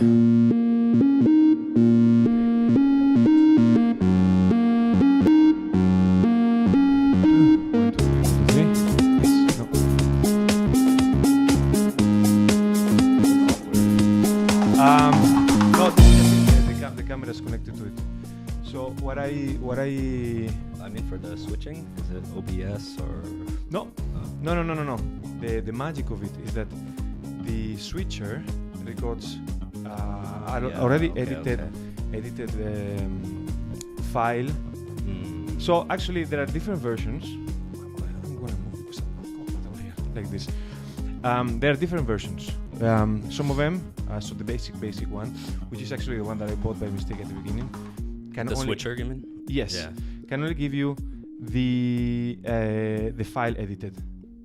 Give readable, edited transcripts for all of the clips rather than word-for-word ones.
No, the camera is connected to it. So what I I mean, for the switching, is it OBS or? no. The magic of it is that the switcher records already edited file. So actually there are different versions. I'm gonna move because I'm comfortable here like this. There are different versions. Some of them, so the basic one, which is actually the one that I bought by mistake at the beginning, can The only, switcher, you mean? yes, Yeah. can only give you the file edited.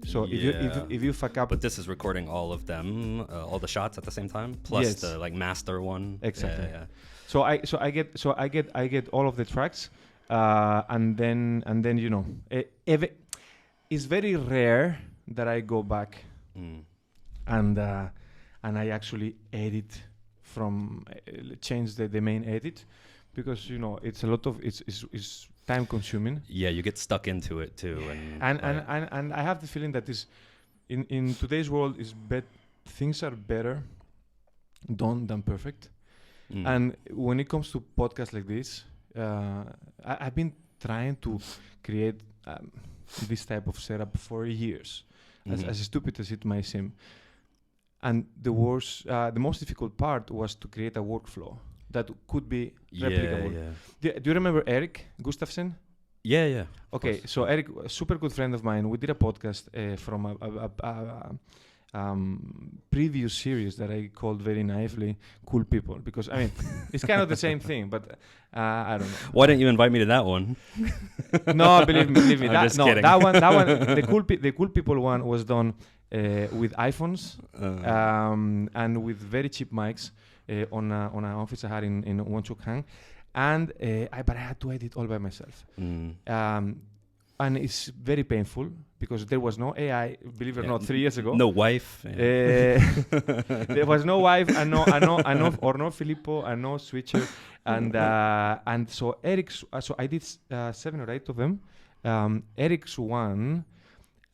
So Yeah. if you fuck up, But this is recording all of them, all the shots at the same time, plus Yes. the like master one. Exactly. Yeah. so I get all of the tracks, and then you know, it's very rare that I go back and I actually edit from change the main edit, because you know it's a lot of it's time consuming. Yeah, you get stuck into it too, and And I have the feeling that this in today's world things are better done than perfect. And when it comes to podcasts like this, I've been trying to create this type of setup for years, as stupid as it might seem. And the most difficult part was to create a workflow that could be replicable. Yeah. Do you remember Eric Gustafsson? Yeah. Okay, so Eric, a super good friend of mine, we did a podcast from a previous series that I called very naively "Cool People," because I mean it's kind of the same thing, but I don't know. Why didn't you invite me to that one? No, believe me, I'm just kidding. that one, the cool people one was done with iPhones and with very cheap mics on an office I had in Wong Chuk Hang, and but I had to edit all by myself. And it's very painful because there was no AI, believe it or not, 3 years ago. No wife. There was no wife, and no Filippo, and no switcher, and so Eric's. So I did 7 or 8 of them. Eric's one,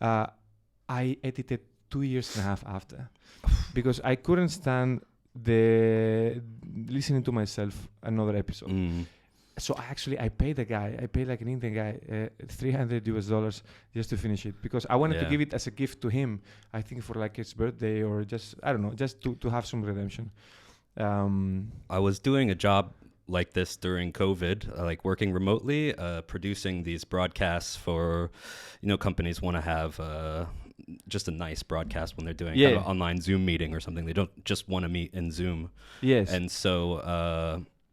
I edited 2 years and a half after, because I couldn't stand the listening to myself another episode. So I paid a guy. I paid like an Indian guy $300 just to finish it, because I wanted to give it as a gift to him. I think for like his birthday, or just I don't know, just to have some redemption. I was doing a job like this during COVID, like working remotely, producing these broadcasts for, companies want to have just a nice broadcast when they're doing kind of an online Zoom meeting or something. They don't just want to meet in Zoom. Yes. And so,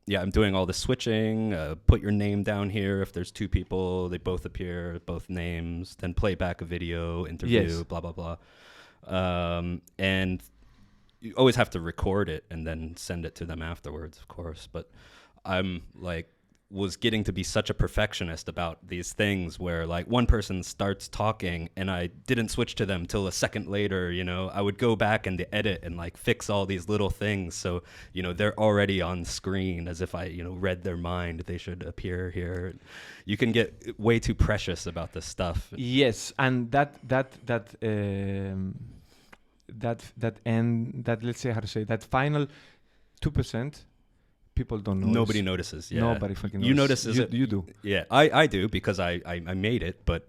I'm doing all the switching, put your name down here. If there's 2 people, they both appear, both names, then play back a video, interview, blah, blah, blah. And you always have to record it and then send it to them afterwards, of course. But I'm was getting to be such a perfectionist about these things where like one person starts talking and I didn't switch to them till a second later, I would go back and edit and like fix all these little things. So, they're already on screen as if I, read their mind. They should appear here. You can get way too precious about this stuff. Yes. And that let's say, how to say, that final 2%, people don't notice. Nobody notices. Yeah. Nobody fucking notices. You notices it. You do. Yeah, I do, because I made it, but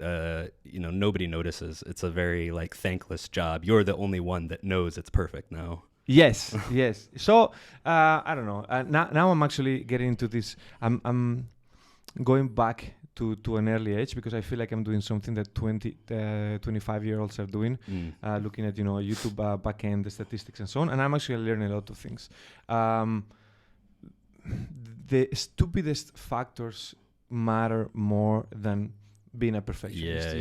nobody notices. It's a very thankless job. You're the only one that knows it's perfect now. Yes, yes. So I don't know. Now I'm actually getting into this. I'm going back to an early age, because I feel like I'm doing something that 25-year-olds are doing, looking at YouTube backend, the statistics and so on, and I'm actually learning a lot of things. The stupidest factors matter more than being a perfectionist.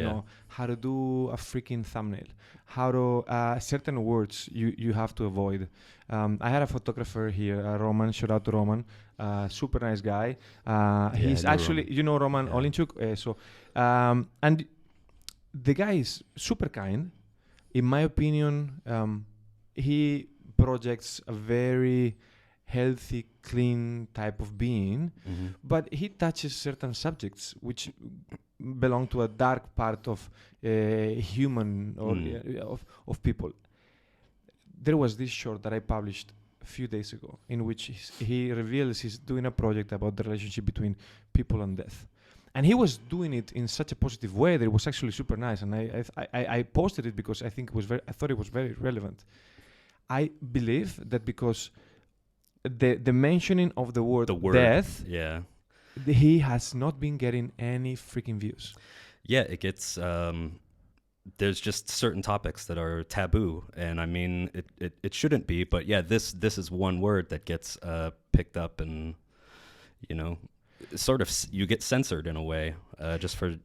How to do a freaking thumbnail, how to certain words you have to avoid. I had a photographer here, Roman. Shout out to Roman, super nice guy. He's actually Roman Olinchuk. And the guy is super kind. In my opinion, he projects a very healthy, clean type of being, Mm-hmm. but he touches certain subjects which belong to a dark part of human or of people. There was this short that I published a few days ago in which he reveals he's doing a project about the relationship between people and death. And he was doing it in such a positive way that it was actually super nice. And I posted it because I thought it was very relevant. I believe that because the mentioning of the word death, yeah, he has not been getting any freaking views. Yeah, it gets. There's just certain topics that are taboo, and I mean, it shouldn't be. But yeah, this is one word that gets picked up, and sort of you get censored in a way, just for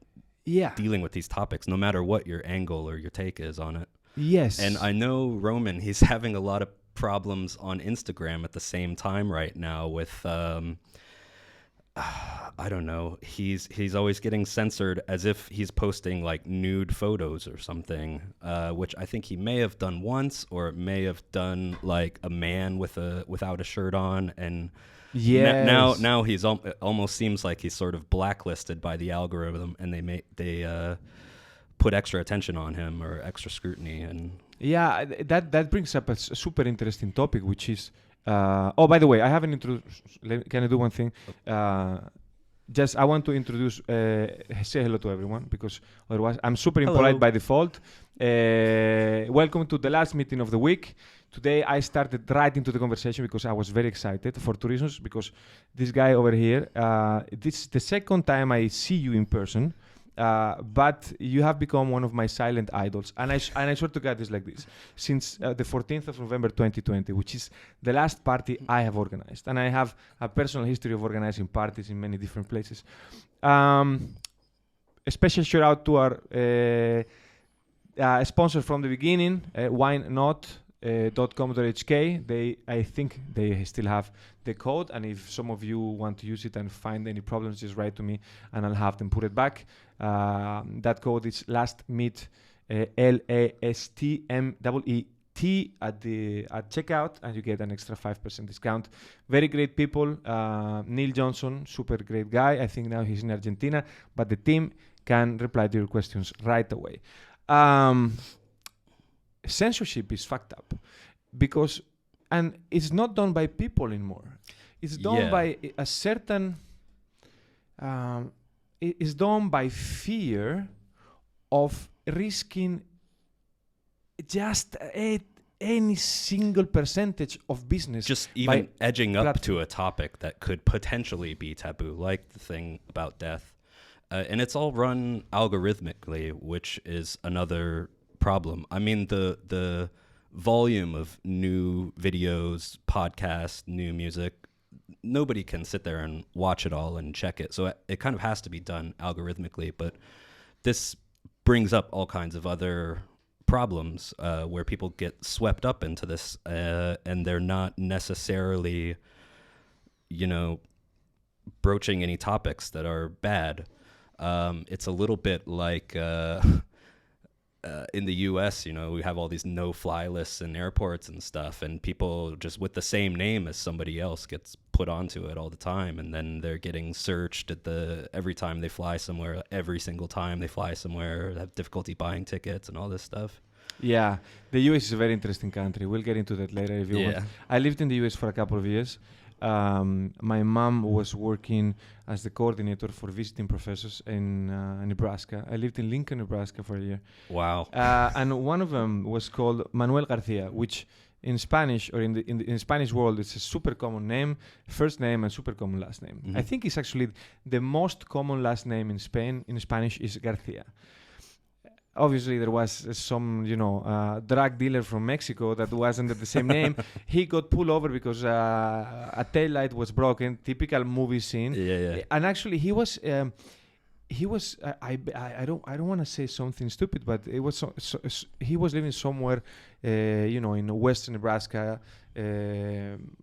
dealing with these topics, no matter what your angle or your take is on it. Yes. And I know Roman, he's having a lot of problems on Instagram at the same time right now with I don't know, he's always getting censored as if he's posting like nude photos or something, which I think he may have done once, or may have done like a man without a shirt on, and now he's almost seems like he's sort of blacklisted by the algorithm, and they put extra attention on him or extra scrutiny. And that brings up a super interesting topic, which is by the way, I haven't introduced. Can I do one thing? Just I want to introduce, say hello to everyone, because otherwise I'm super impolite by default. Welcome to the last meeting of the week. Today I started right into the conversation because I was very excited for two reasons. Because this guy over here, this is the second time I see you in person. But you have become one of my silent idols, and I swear to God, it's like this since the 14th of November 2020, which is the last party I have organized, and I have a personal history of organizing parties in many different places. A special shout out to our sponsor from the beginning, winenot.com.hk. I think they still have the code, and if some of you want to use it and find any problems, just write to me and I'll have them put it back. That code is lastmeet, LASTMEET at checkout, and you get an extra 5% discount. Very great people. Neil Johnson, super great guy. I think now he's in Argentina, but the team can reply to your questions right away. Censorship is fucked up and it's not done by people anymore. It's done by a certain it's done by fear of risking just any single percentage of business, just even edging up to a topic that could potentially be taboo, like the thing about death. And it's all run algorithmically, which is another problem. I mean, the volume of new videos, podcasts, new music, nobody can sit there and watch it all and check it. So it kind of has to be done algorithmically. But this brings up all kinds of other problems where people get swept up into this, and they're not necessarily, broaching any topics that are bad. It's a little bit like in the US, we have all these no-fly lists in airports and stuff, and people just with the same name as somebody else gets put onto it all the time, and then they're getting searched every time they fly somewhere, every single time they fly somewhere, have difficulty buying tickets and all this stuff. Yeah, the US is a very interesting country. We'll get into that later if you want. I lived in the US for a couple of years. My mom was working as the coordinator for visiting professors in Nebraska. I lived in Lincoln, Nebraska for a year. Wow. And one of them was called Manuel Garcia, which in Spanish, or in the Spanish world, it's a super common name, first name and super common last name. Mm-hmm. I think it's actually the most common last name in Spain in Spanish is Garcia. Obviously, there was some, drug dealer from Mexico that was under the same name. He got pulled over because a taillight was broken. Typical movie scene. Yeah. And actually, he was. I don't want to say something stupid, but it was he was living somewhere, in western Nebraska. And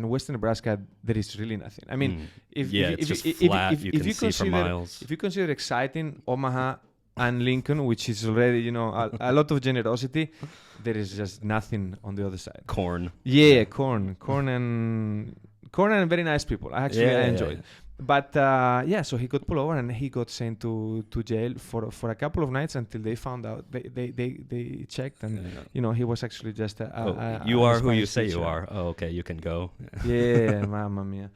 western Nebraska, there is really nothing. I mean, it's just flat. You can see for miles. If you consider exciting, Omaha and Lincoln, which is already, you know, a lot of generosity. There is just nothing on the other side. Corn. Yeah, corn and very nice people. I enjoyed. Yeah. But so he got pulled over and he got sent to jail for a couple of nights until they found out. They checked and you know, he was actually just you are who you say teacher. you are. Oh, okay, you can go. Yeah, mamma mia.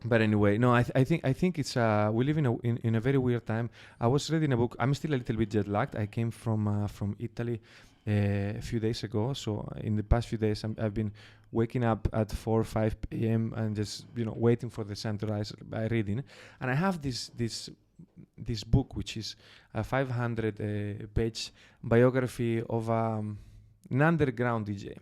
But anyway, no, I think it's we live in a very weird time. I was reading a book. I'm still a little bit jet lagged. I came from Italy a few days ago. So in the past few days, I've been waking up at 4 or 5 p.m. and just, you know, waiting for the sun to rise by reading. And I have this book, which is a 500-page biography of an underground DJ.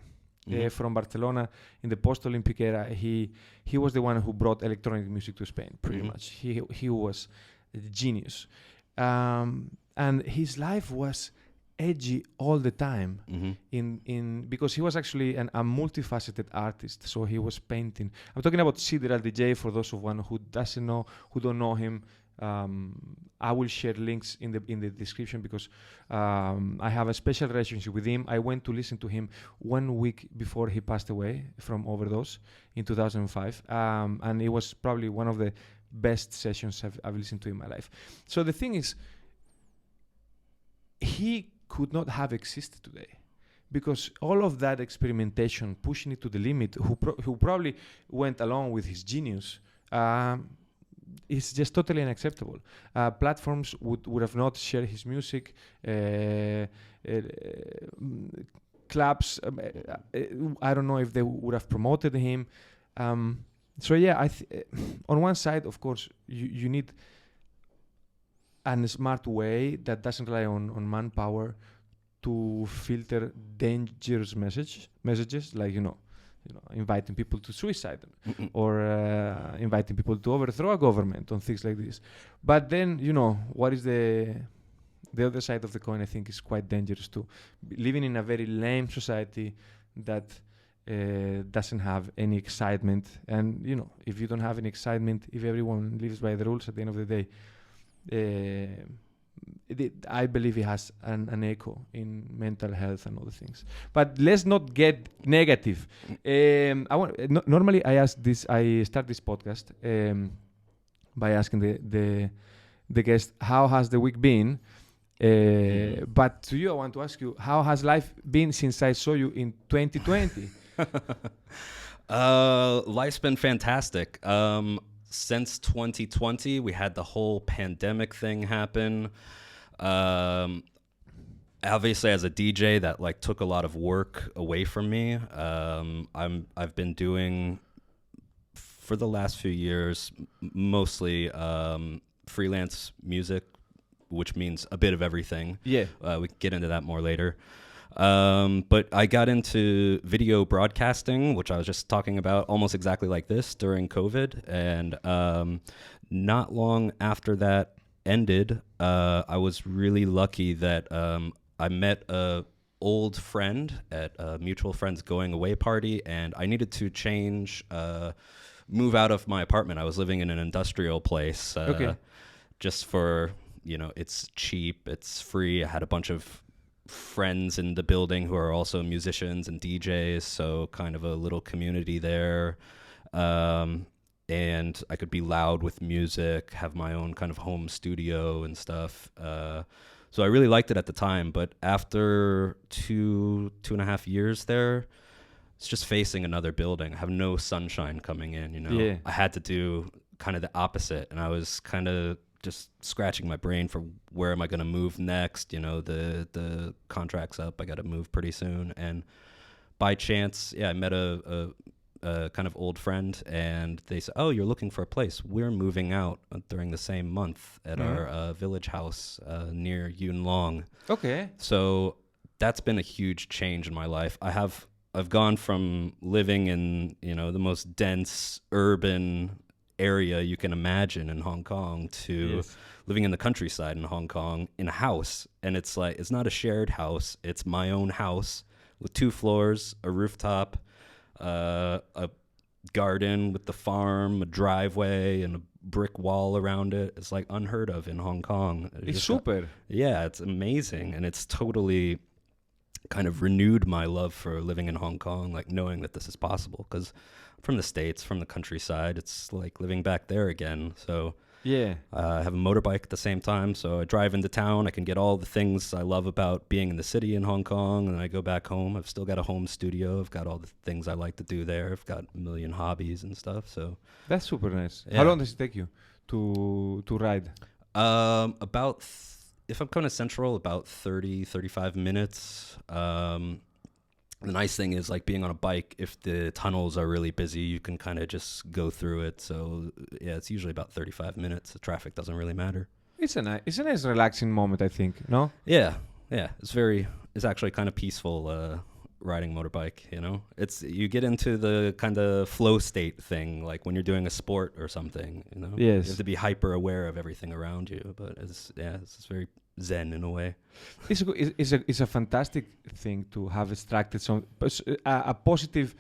From Barcelona in the post-Olympic era. He was the one who brought electronic music to Spain, pretty much. He was a genius. And his life was edgy all the time because he was actually a multifaceted artist. So he was painting. I'm talking about Sideral DJ for those of one who don't know him. I will share links in the description because I have a special relationship with him. I went to listen to him 1 week before he passed away from overdose in 2005, and it was probably one of the best sessions I've listened to in my life. So the thing is, he could not have existed today because all of that experimentation, pushing it to the limit, who probably went along with his genius, it's just totally unacceptable. Platforms would have not shared his music. Clubs, I don't know if they would have promoted him. So yeah, on one side, of course, you need a smart way that doesn't rely on manpower to filter dangerous messages like, you know, inviting people to suicide or inviting people to overthrow a government on things like this. But then, you know, what is the other side of the coin? I think is quite dangerous too. Living in a very lame society that doesn't have any excitement. And, you know, if you don't have any excitement, if everyone lives by the rules at the end of the day, I believe it has an echo in mental health and other things. But let's not get negative. Normally I start this podcast by asking the guest, how has the week been? But to you, I want to ask you, how has life been since I saw you in 2020? Life's been fantastic. Since 2020, we had the whole pandemic thing happen. Obviously, as a DJ, that like took a lot of work away from me. I've been doing for the last few years mostly freelance music, which means a bit of everything. Yeah, we can get into that more later. But I got into video broadcasting, which I was just talking about almost exactly like this during COVID. And not long after that ended, I was really lucky that I met a old friend at a mutual friend's going away party, and I needed to move out of my apartment. I was living in an industrial place just for, you know, it's cheap, it's free. I had a bunch of friends in the building who are also musicians and DJs, so kind of a little community there. And I could be loud with music, have my own kind of home studio and stuff. So I really liked it at the time, but after two and a half years there, it's just facing another building. I have no sunshine coming in, you know. Yeah. I had to do kind of the opposite, and I was kind of just scratching my brain for where am I going to move next? You know, the contract's up. I got to move pretty soon. And by chance, I met a kind of old friend, and they said, "Oh, you're looking for a place. We're moving out during the same month at our village house near Yuen Long." Okay. So that's been a huge change in my life. I've gone from living in, you know, the most dense urban area you can imagine in Hong Kong to living in the countryside in Hong Kong in a house. And it's like, it's not a shared house. It's my own house with 2 floors, a rooftop, a garden with the farm, a driveway, and a brick wall around it. It's like unheard of in Hong Kong. It's super. Yeah, it's amazing, and it's totally kind of renewed my love for living in Hong Kong, like knowing that this is possible. Because from the States, from the countryside, it's like living back there again. So yeah, I have a motorbike at the same time, so I drive into town. I can get all the things I love about being in the city in Hong Kong, and I go back home. I've still got a home studio. I've got all the things I like to do there. I've got a million hobbies and stuff. So that's super nice. Yeah. How long does it take you to ride? About if I'm coming to Central, about 35 minutes. The nice thing is, like, being on a bike, if the tunnels are really busy, you can kind of just go through it. So yeah, it's usually about 35 minutes. The traffic doesn't really matter. It's a nice relaxing moment, I think. No? Yeah. It's actually kind of peaceful riding motorbike, you know? You get into the kind of flow state thing, like when you're doing a sport or something, you know? Yes. You have to be hyper aware of everything around you, but it's very zen in a way. It's a fantastic thing to have extracted a positive,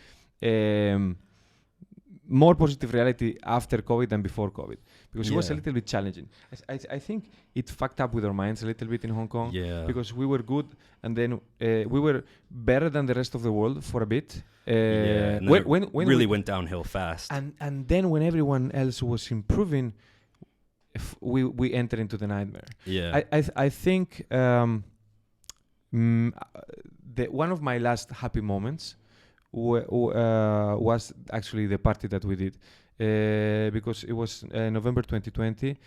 more positive reality after COVID than before COVID, because it was a little bit challenging. I think it fucked up with our minds a little bit in Hong Kong. Yeah. Because we were good, and then we were better than the rest of the world for a bit. And then when really went downhill fast. And then when everyone else was improving, we entered into the nightmare. Yeah. I think one of my last happy moments was actually the party that we did, because it was November 2020,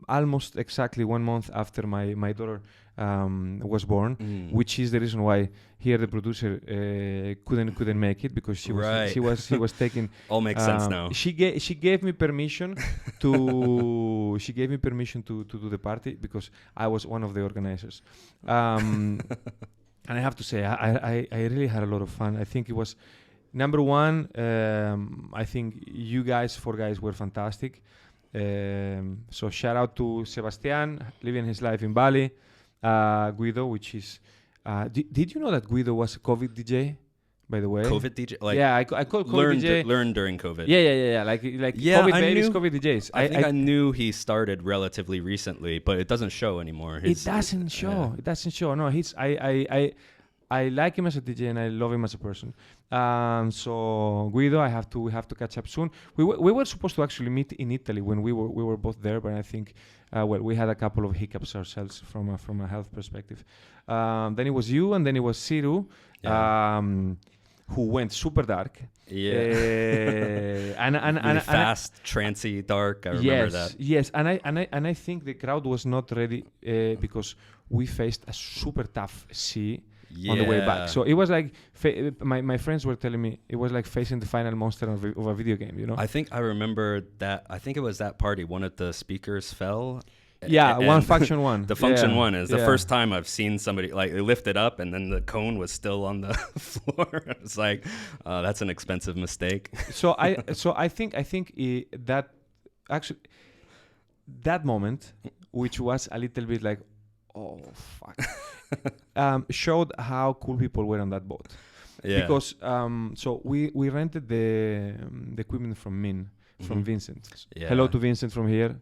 almost exactly 1 month after my daughter was born, which is the reason why here the producer couldn't make it, because she was taking. All makes sense now. She gave me permission to do the party, because I was one of the organizers. And I have to say, I really had a lot of fun. I think it was, number one, I think you guys, 4 guys, were fantastic. So shout out to Sebastian, living his life in Bali. Guido, which is... did you know that Guido was a COVID DJ, by the way? COVID DJ? Like, yeah, I called COVID DJ. Learned during COVID. Yeah. Like COVID babies, COVID DJs. I think I knew he started relatively recently, but it doesn't show anymore. It doesn't show. It doesn't show. No, I like him as a DJ, and I love him as a person. So Guido, we have to catch up soon. We were supposed to actually meet in Italy when we were both there, but I think we had a couple of hiccups ourselves from a health perspective. Then it was you, and then it was Siru, who went super dark. Yeah. and really fast, trancey, dark. I remember that. Yes, and I think the crowd was not ready because we faced a super tough sea. On the way back, so it was like my friends were telling me it was like facing the final monster of a video game, you know. I think I remember that. I think it was that party. One of the speakers fell. Yeah, one function one. The function one is the first time I've seen somebody like they lift it up and then the cone was still on the floor. It's like that's an expensive mistake. So I think that actually that moment, which was a little bit like, oh fuck. Showed how cool people were on that boat. Yeah. Because so we rented the equipment from Min, from Vincent. Yeah. Hello to Vincent from here.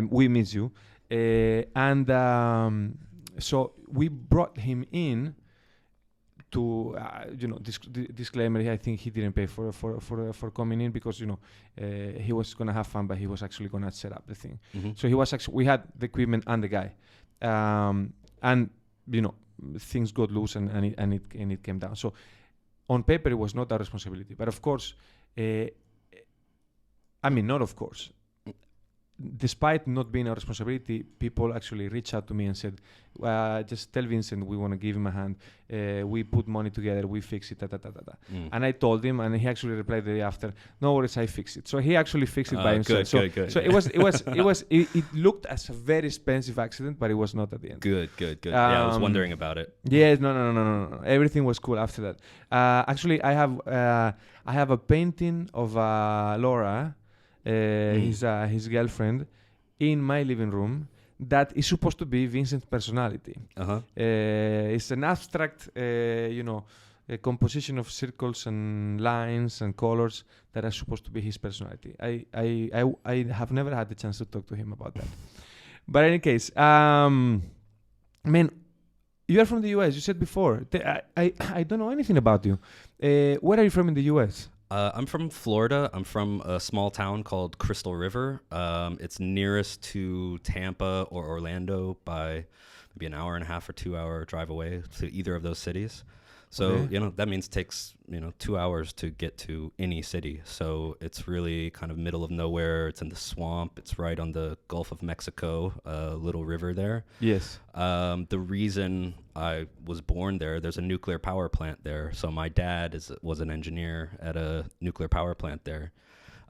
We miss you. And so we brought him in to disclaimer. I think he didn't pay for coming in because he was gonna have fun, but he was actually gonna set up the thing. So he was actually, we had the equipment and the guy, and things got loose and it came down. So on paper it was not our responsibility, but of course, not of course. Despite not being our responsibility, people actually reached out to me and said, just tell Vincent we want to give him a hand. We put money together, we fix it, And I told him, and he actually replied the day after, no worries, I fixed it. So he actually fixed it by himself. Good. So it looked as a very expensive accident, but it was not at the end. Good. Yeah, I was wondering about it. Yes, no. Everything was cool after that. Actually, I have a painting of Laura, his girlfriend, in my living room that is supposed to be Vincent's personality. It's an abstract, a composition of circles and lines and colors that are supposed to be his personality. I have never had the chance to talk to him about that. But in any case, man, you are from the US. You said before. I don't know anything about you. Where are you from in the US? I'm from Florida. I'm from a small town called Crystal River. It's nearest to Tampa or Orlando by maybe an hour and a half or 2 hour drive away to either of those cities. So, Okay. that means it takes, 2 hours to get to any city. So it's really kind of middle of nowhere. It's in the swamp. It's right on the Gulf of Mexico, little river there. Yes. The reason I was born there, there's a nuclear power plant there. So my dad was an engineer at a nuclear power plant there.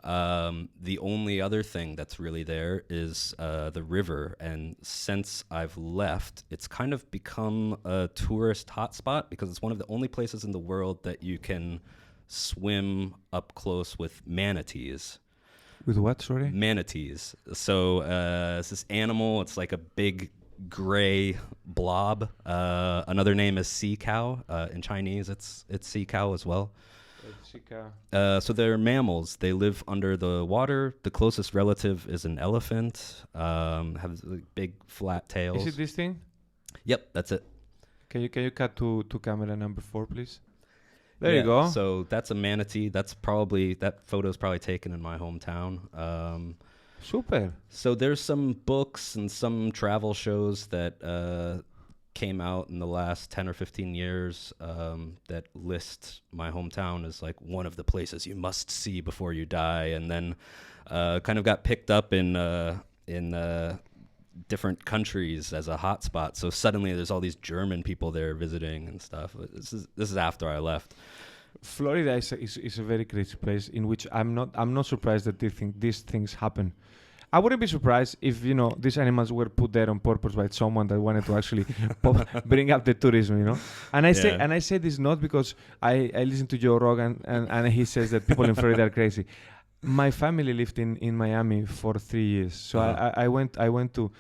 The only other thing that's really there is the river, and since I've left, it's kind of become a tourist hotspot because it's one of the only places in the world that you can swim up close with manatees. With what, sorry? Manatees. So it's this animal. It's like a big gray blob. Another name is sea cow. In Chinese, it's sea cow as well. So they're mammals. They live under the water. The closest relative is an elephant. Have big flat tails. Is it this thing? Yep, that's it. Can you cut to camera number 4, please? There you go. So that's a manatee. That photo's probably taken in my hometown. Super. So there's some books and some travel shows that came out in the last 10 or 15 years that list my hometown as like one of the places you must see before you die, and then kind of got picked up in different countries as a hotspot. So suddenly there's all these German people there visiting and stuff. This is after I left. Florida is a very crazy place in which I'm not surprised that these things happen. I wouldn't be surprised if these animals were put there on purpose by someone that wanted to actually bring up the tourism. And I say this not because I listen to Joe Rogan and he says that people in Florida are crazy. My family lived in Miami for 3 years, so I went to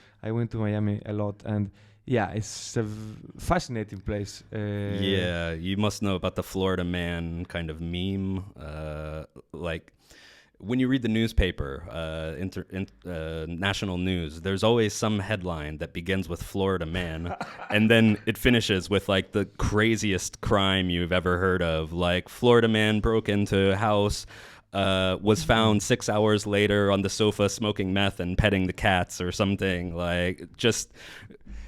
Miami a lot, and yeah, it's a fascinating place. Yeah, you must know about the Florida Man kind of meme, like. When you read the newspaper, national news, there's always some headline that begins with Florida Man, and then it finishes with like the craziest crime you've ever heard of, like Florida man broke into a house, was found 6 hours later on the sofa smoking meth and petting the cats or something. Like just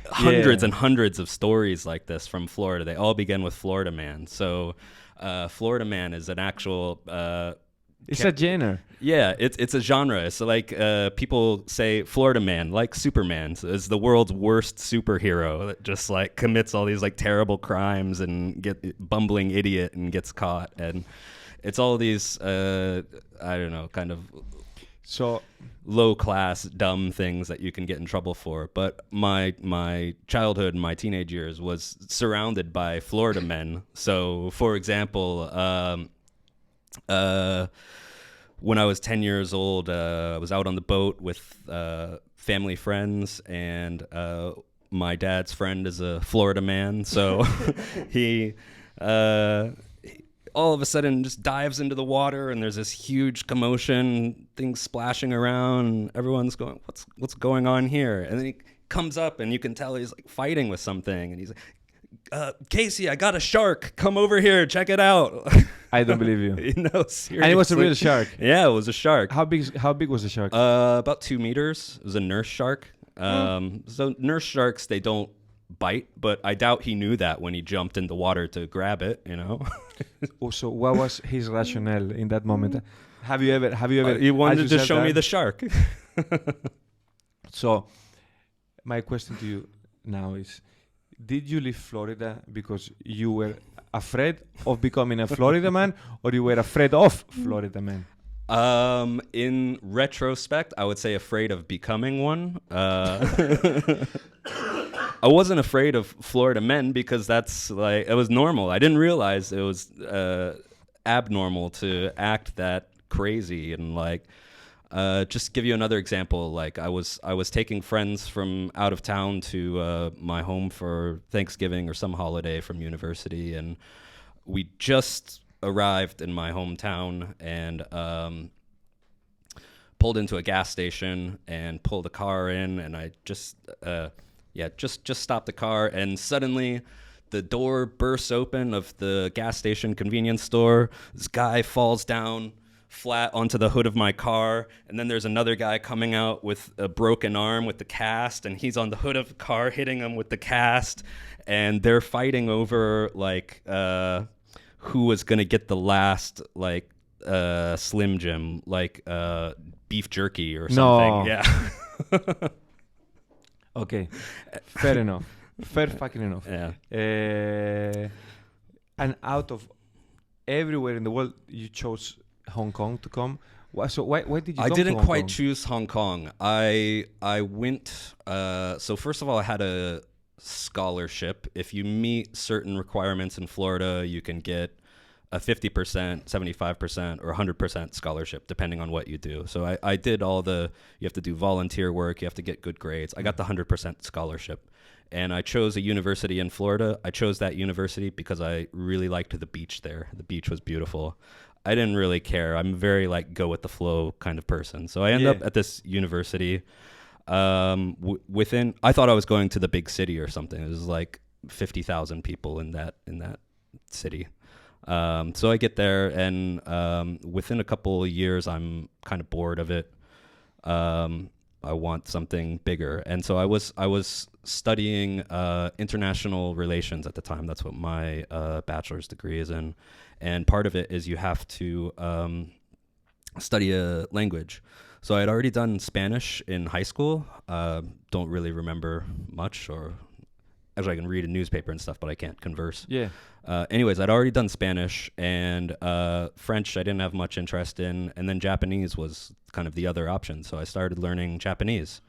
hundreds and hundreds of stories like this from Florida. They all begin with Florida Man. So Florida Man is an actual... it's a genre. Yeah, it's a genre. So like people say Florida Man, like Superman, is the world's worst superhero that just like commits all these like terrible crimes and bumbling idiot and gets caught. And it's all these I don't know, kind of low class dumb things that you can get in trouble for. But my childhood and my teenage years was surrounded by Florida men. So for example, when I was 10 years old, I was out on the boat with family friends, and my dad's friend is a Florida man, so he all of a sudden just dives into the water, and there's this huge commotion, things splashing around, and everyone's going, what's going on here? And then he comes up, and you can tell he's like fighting with something, and he's like, Casey, I got a shark. Come over here, check it out. I don't believe you. No, seriously. And it was a real shark. Yeah, it was a shark. How big was the shark? About 2 meters. It was a nurse shark. So nurse sharks, they don't bite, but I doubt he knew that when he jumped in the water to grab it. So what was his rationale in that moment? Have you ever? He wanted to show me the shark. So, my question to you now is: did you leave Florida because you were afraid of becoming a Florida man, or you were afraid of Florida man? In retrospect, I would say afraid of becoming one. I wasn't afraid of Florida men because that's like, it was normal. I didn't realize it was abnormal to act that crazy. And like, just give you another example. Like I was taking friends from out of town to my home for Thanksgiving or some holiday from university, and we just arrived in my hometown and pulled into a gas station and pulled a car in, and I just stopped the car, and suddenly the door bursts open of the gas station convenience store. This guy falls down flat onto the hood of my car, and then there's another guy coming out with a broken arm with the cast, and he's on the hood of the car hitting him with the cast, and they're fighting over like who was gonna get the last like Slim Jim, like beef jerky or something. No. Yeah. Okay, fair enough. Fair fucking enough. Yeah. And out of everywhere in the world, you chose Hong Kong to come. So why did you? I come didn't to Hong quite Kong? choose Hong Kong. I went. So first of all, I had a scholarship. If you meet certain requirements in Florida, you can get a 50%, 75%, or 100% scholarship, depending on what you do. So I did all the. You have to do volunteer work. You have to get good grades. I got the 100% scholarship. And I chose a university in Florida. I chose that university because I really liked the beach there. The beach was beautiful. I didn't really care. I'm very like go with the flow kind of person. So I ended up at this university. I thought I was going to the big city or something. It was like 50,000 people in that city. So I get there, and within a couple of years, I'm kind of bored of it. I want something bigger, and so I was studying international relations at the time. That's what my bachelor's degree is in, and part of it is you have to study a language. So I had already done Spanish in high school. Don't really remember much, or actually I can read a newspaper and stuff, but I can't converse. Yeah. Anyways, I'd already done Spanish, and French I didn't have much interest in, and then Japanese was kind of the other option. So I started learning Japanese.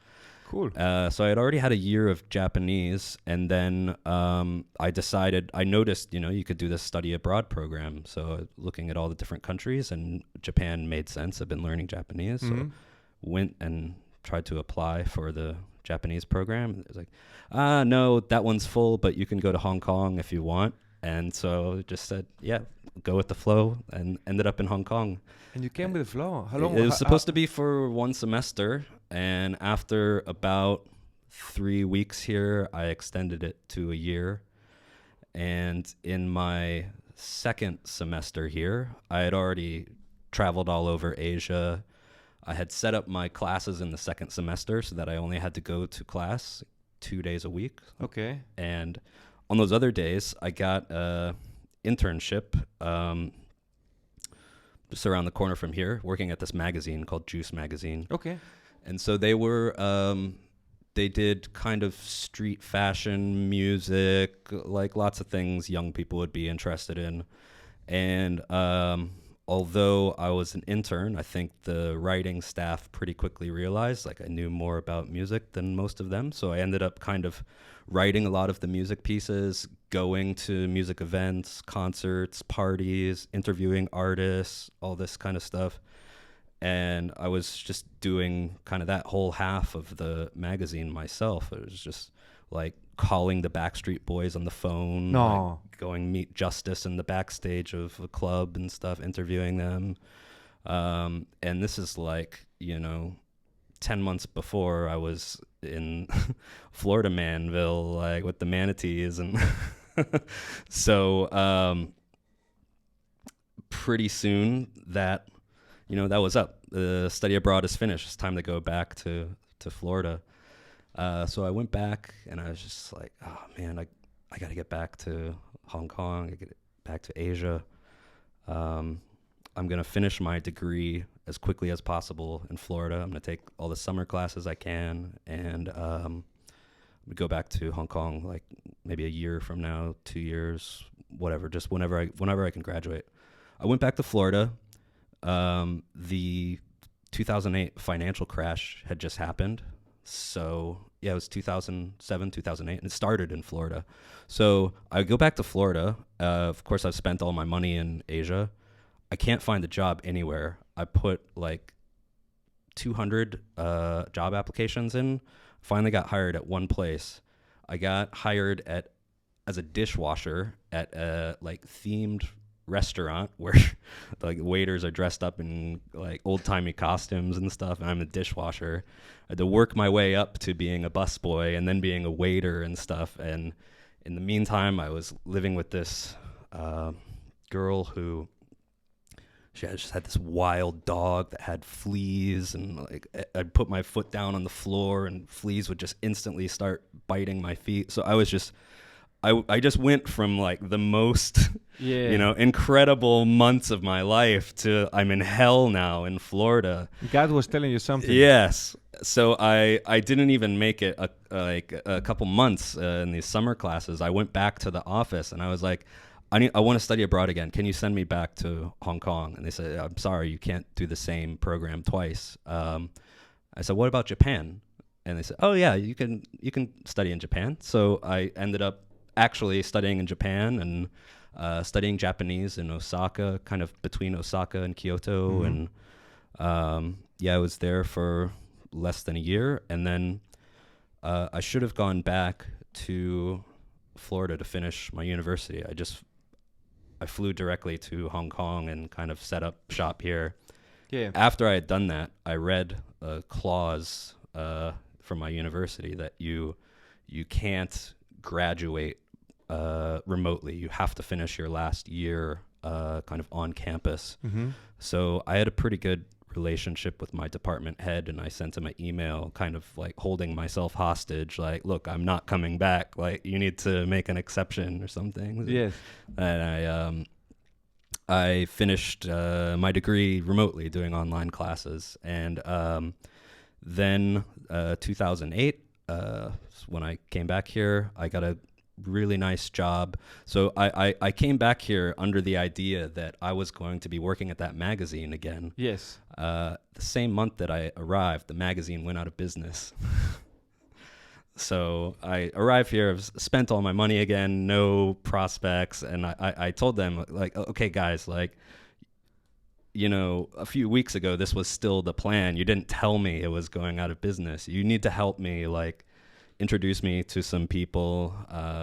Cool. So I had already had a year of Japanese, and then I noticed, you could do this study abroad program. So looking at all the different countries, and Japan made sense. I've been learning Japanese, so went and tried to apply for the Japanese program. It was like, no, that one's full, but you can go to Hong Kong if you want. And so just said, yeah, go with the flow, and ended up in Hong Kong. And you came with the flow. How long? It was supposed to be for one semester. And after about 3 weeks here, I extended it to a year. And in my second semester here, I had already traveled all over Asia. I had set up my classes in the second semester so that I only had to go to class 2 days a week. Okay. And on those other days, I got an internship just around the corner from here, working at this magazine called Juice Magazine. Okay. And so they did kind of street fashion, music, like lots of things young people would be interested in. And although I was an intern, I think the writing staff pretty quickly realized like I knew more about music than most of them. So I ended up kind of writing a lot of the music pieces, going to music events, concerts, parties, interviewing artists, all this kind of stuff. And I was just doing kind of that whole half of the magazine myself. It was just like calling the Backstreet Boys on the phone, like going meet Justice in the backstage of a club and stuff, interviewing them. And this is like, 10 months before I was in Florida Manville, like with the manatees. And so pretty soon that was up. The study abroad is finished. It's time to go back to Florida. So I went back, and I was just like, oh man, I got to get back to Hong Kong. I get back to Asia. I'm going to finish my degree as quickly as possible in Florida. I'm going to take all the summer classes I can, and go back to Hong Kong like maybe a year from now, 2 years, whatever, just whenever I can graduate. I went back to Florida. The 2008 financial crash had just happened. So yeah, it was 2007, 2008, and it started in Florida. So I go back to Florida. Of course, I've spent all my money in Asia. I can't find a job anywhere. I put like 200 job applications in. Finally got hired at one place. I got hired at as a dishwasher at a like themed restaurant where like waiters are dressed up in like old-timey costumes and stuff, and I'm a dishwasher. I had to work my way up to being a busboy and then being a waiter and stuff. And in the meantime, I was living with this girl who she just had this wild dog that had fleas, and like I'd put my foot down on the floor and fleas would just instantly start biting my feet. So I was just I just went from like the most incredible months of my life to I'm in hell now in Florida. God was telling you something. Yes. So I didn't even make it a couple months in these summer classes. I went back to the office and I was like, I want to study abroad again. Can you send me back to Hong Kong? And they said, I'm sorry, you can't do the same program twice. I said, what about Japan? And they said, oh yeah, you can study in Japan. So I ended up actually studying in Japan and studying Japanese in Osaka, kind of between Osaka and Kyoto. And I was there for less than a year. And then I should have gone back to Florida to finish my university. I flew directly to Hong Kong and kind of set up shop here. Yeah. After I had done that, I read a clause from my university that you can't graduate remotely. You have to finish your last year kind of on campus. So I had a pretty good relationship with my department head, and I sent him an email kind of like holding myself hostage, like, look, I'm not coming back, like you need to make an exception or something. Yes. And I finished my degree remotely doing online classes. And then 2008, when I came back here, I got a really nice job. So I came back here under the idea that I was going to be working at that magazine again. Yes. The same month that I arrived, the magazine went out of business. So I arrived here, I've spent all my money again, no prospects. And I told them, like, okay, guys, like, you know, a few weeks ago, this was still the plan. You didn't tell me it was going out of business. You need to help me, like, introduce me to some people,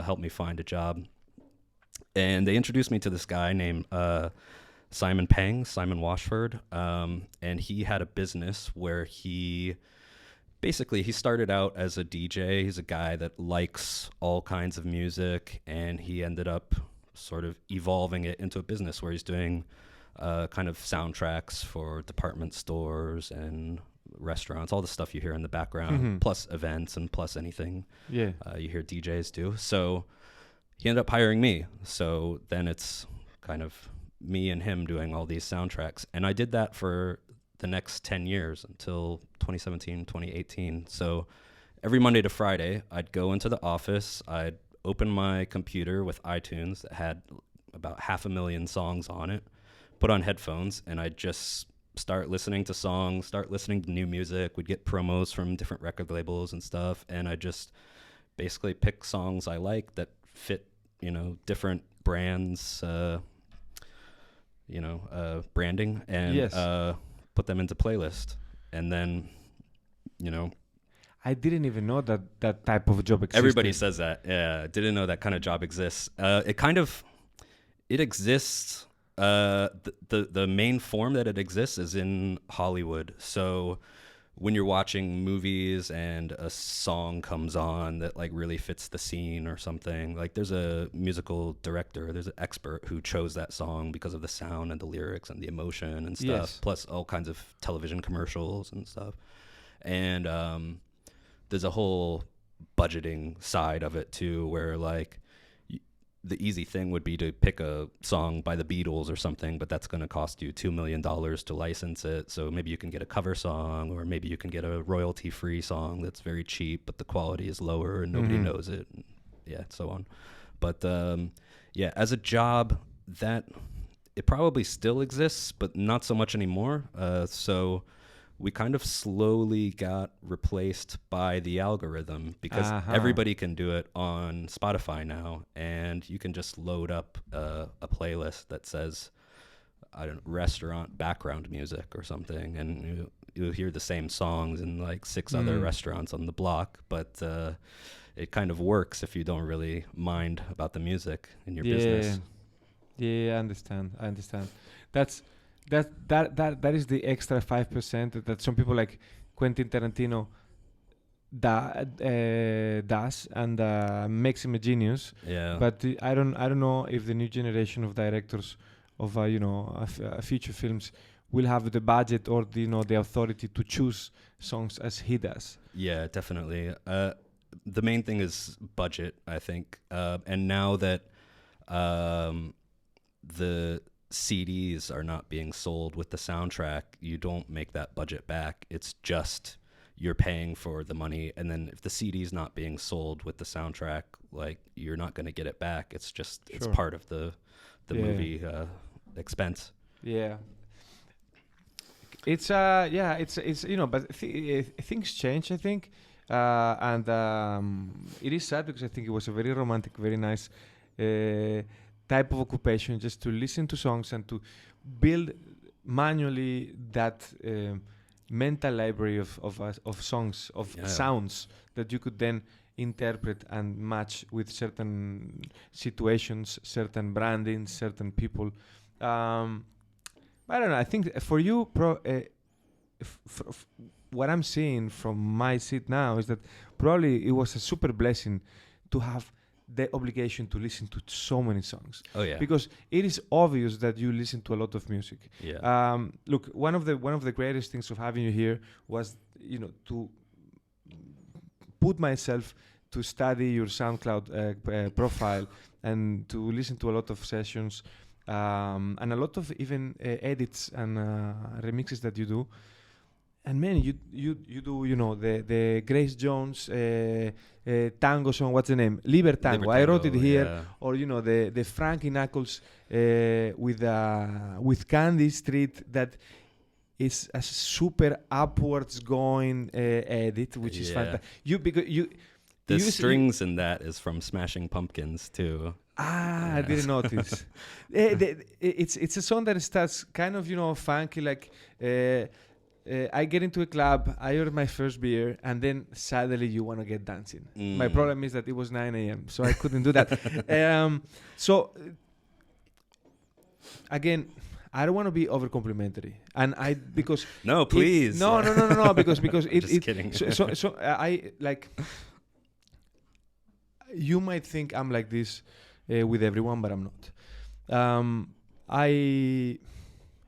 help me find a job. And they introduced me to this guy named Simon Washford. And he had a business where he started out as a DJ. He's a guy that likes all kinds of music, and he ended up sort of evolving it into a business where he's doing kind of soundtracks for department stores and restaurants, all the stuff you hear in the background, plus events and plus anything you hear DJs do. So he ended up hiring me. So then it's kind of me and him doing all these soundtracks. And I did that for the next 10 years until 2017, 2018. So every Monday to Friday, I'd go into the office, I'd open my computer with iTunes that had about 500,000 songs on it, put on headphones, and I'd just start listening to songs, start listening to new music. We'd get promos from different record labels and stuff, and I just basically pick songs I like that fit, you know, different brands, branding, and put them into playlist. And then, you know, I didn't even know that type of job existed. Everybody says that. Yeah, didn't know that kind of job exists. It exists. The main form that it exists is in Hollywood. So when you're watching movies and a song comes on that like really fits the scene or something, like there's a musical director, there's an expert who chose that song because of the sound and the lyrics and the emotion and stuff, plus all kinds of television commercials and stuff. And there's a whole budgeting side of it too, where like the easy thing would be to pick a song by the Beatles or something, but that's going to cost you $2 million to license it. So maybe you can get a cover song, or maybe you can get a royalty-free song that's very cheap, but the quality is lower and nobody knows it. And so on. But as a job, that it probably still exists, but not so much anymore. So we kind of slowly got replaced by the algorithm, because everybody can do it on Spotify now, and you can just load up a playlist that says, I don't know, restaurant background music or something, and you'll hear the same songs in like 6 other restaurants on the block. But it kind of works if you don't really mind about the music in your business. Yeah, I understand. That is the extra 5% that some people like Quentin Tarantino does and makes him a genius. Yeah. But I don't know if the new generation of directors of future films will have the budget or the authority to choose songs as he does. Yeah, definitely. The main thing is budget, I think. And now that the CDs are not being sold with the soundtrack, you don't make that budget back. It's just you're paying for the money, and then if the CD's not being sold with the soundtrack, like, you're not going to get it back. It's just it's part of the movie expense. Yeah. It's but things change, I think, and it is sad because I think it was a very romantic, very nice type of occupation, just to listen to songs and to build manually that mental library of songs, of sounds that you could then interpret and match with certain situations, certain branding, certain people. I don't know. I think for you, what I'm seeing from my seat now is that probably it was a super blessing to have the obligation to listen to so many songs. Oh yeah. Because it is obvious that you listen to a lot of music. Yeah. Look, one of the greatest things of having you here was, to put myself to study your SoundCloud profile and to listen to a lot of sessions and a lot of even edits and remixes that you do. And man, you do the Grace Jones tango song. What's the name? Liber Tango. I wrote it here. Yeah. Or the Frankie Knuckles with Candy Street, that is a super upwards going edit, which is fantastic. The strings in that is from Smashing Pumpkins too. I didn't notice. It's a song that starts kind of funky, like. I get into a club, I order my first beer, and then suddenly you want to get dancing. My problem is that it was 9 a.m., so I couldn't do that. Again, I don't want to be over complimentary, and because no, please, no, because just kidding. So I like. You might think I'm like this with everyone, but I'm not.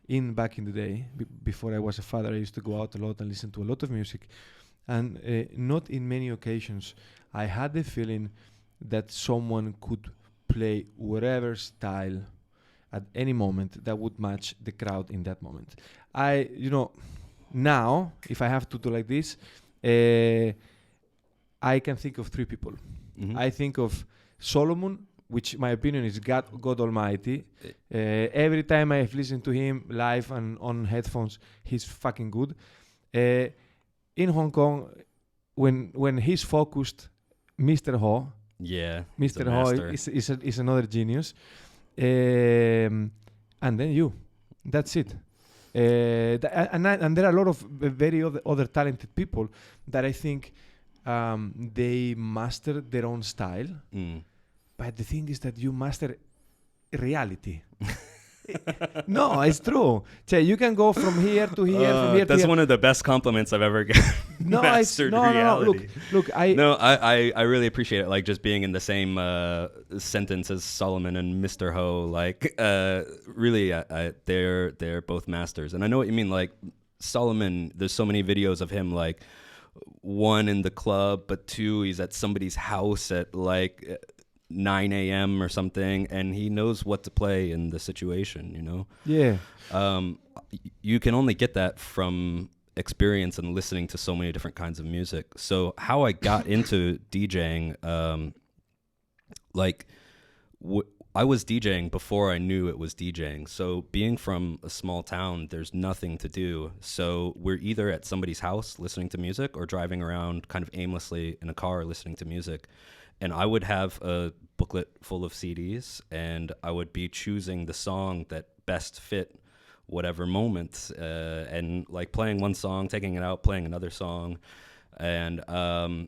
Back in the day, before I was a father, I used to go out a lot and listen to a lot of music, and not in many occasions I had the feeling that someone could play whatever style at any moment that would match the crowd in that moment. Now if I have to do like this, I can think of 3 people. Mm-hmm. I think of Solomon, which my opinion is God Almighty. Every time I've listened to him live and on headphones, he's fucking good. In Hong Kong, when he's focused, Mr. Ho. Yeah, Mr. Ho is another genius. And then you. That's it. And there are a lot of very other talented people that I think they master their own style. But the thing is that you master reality. No, it's true. You can go from here to here, from here to here. That's one of the best compliments I've ever gotten. No, reality. Look. I really appreciate it. Like, just being in the same sentence as Solomon and Mr. Ho. Like, really, they're both masters. And I know what you mean. Like, Solomon, there's so many videos of him, like, 1 in the club, but 2, he's at somebody's house at like 9 a.m. or something, and he knows what to play in the situation, Yeah. You can only get that from experience and listening to so many different kinds of music. So how I got into DJing, I was DJing before I knew it was DJing. So being from a small town, there's nothing to do. So we're either at somebody's house listening to music or driving around kind of aimlessly in a car listening to music. And I would have a booklet full of CDs, and I would be choosing the song that best fit whatever moment, and like playing one song, taking it out, playing another song. And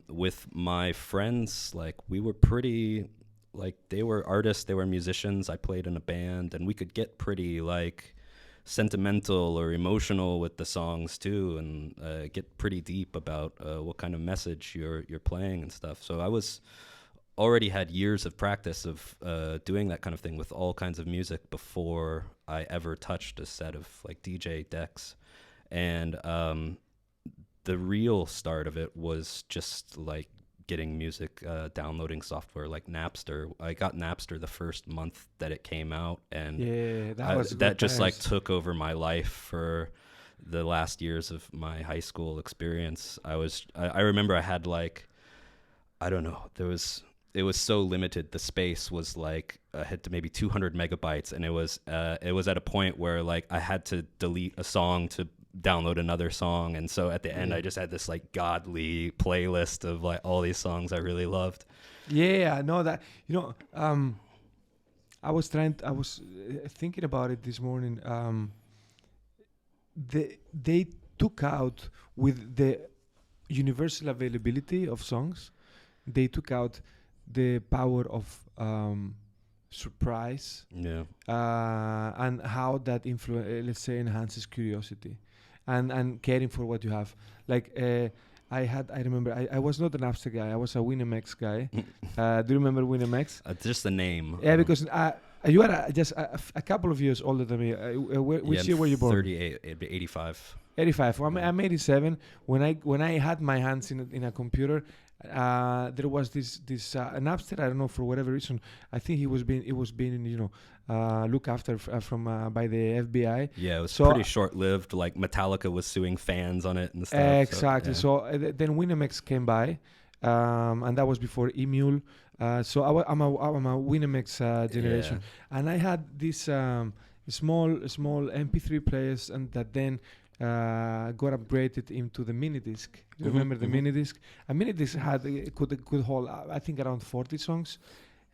with my friends, like we were pretty, like they were artists, they were musicians. I played in a band, and we could get pretty like sentimental or emotional with the songs too, and get pretty deep about what kind of message you're playing and stuff. So I was already had years of practice of doing that kind of thing with all kinds of music before I ever touched a set of like DJ decks. And the real start of it was just like getting music, downloading software like Napster. I got Napster the first month that it came out, and that just like took over my life for the last years of my high school experience. I remember I had like, I don't know, it was so limited. The space was like I had to maybe 200 megabytes, and it was at a point where like I had to delete a song to download another song, and so at the end I just had this like godly playlist of like all these songs I really loved. Yeah, no, that I was thinking about it this morning. They took out, with the universal availability of songs, they took out the power of surprise, and how that let's say enhances curiosity and caring for what you have. Like I remember I was not an Napster guy, I was a Winamax guy. Do you remember Winamax? Just the name. Yeah, because you are just a couple of years older than me. Which year were you born? 38, 85. 85. Well, I'm 87. When I had my hands in a computer, there was this Napster. I don't know, for whatever reason. I think it was being looked after from by the FBI. Yeah, it was pretty short-lived. Like Metallica was suing fans on it and stuff. Exactly. So then Winamax came by, and that was before Emule. So I'm a Winamax generation, and I had this small MP3 players, and that then got upgraded into the mini disc. Do you remember the mini disc? A mini disc could hold I think around 40 songs.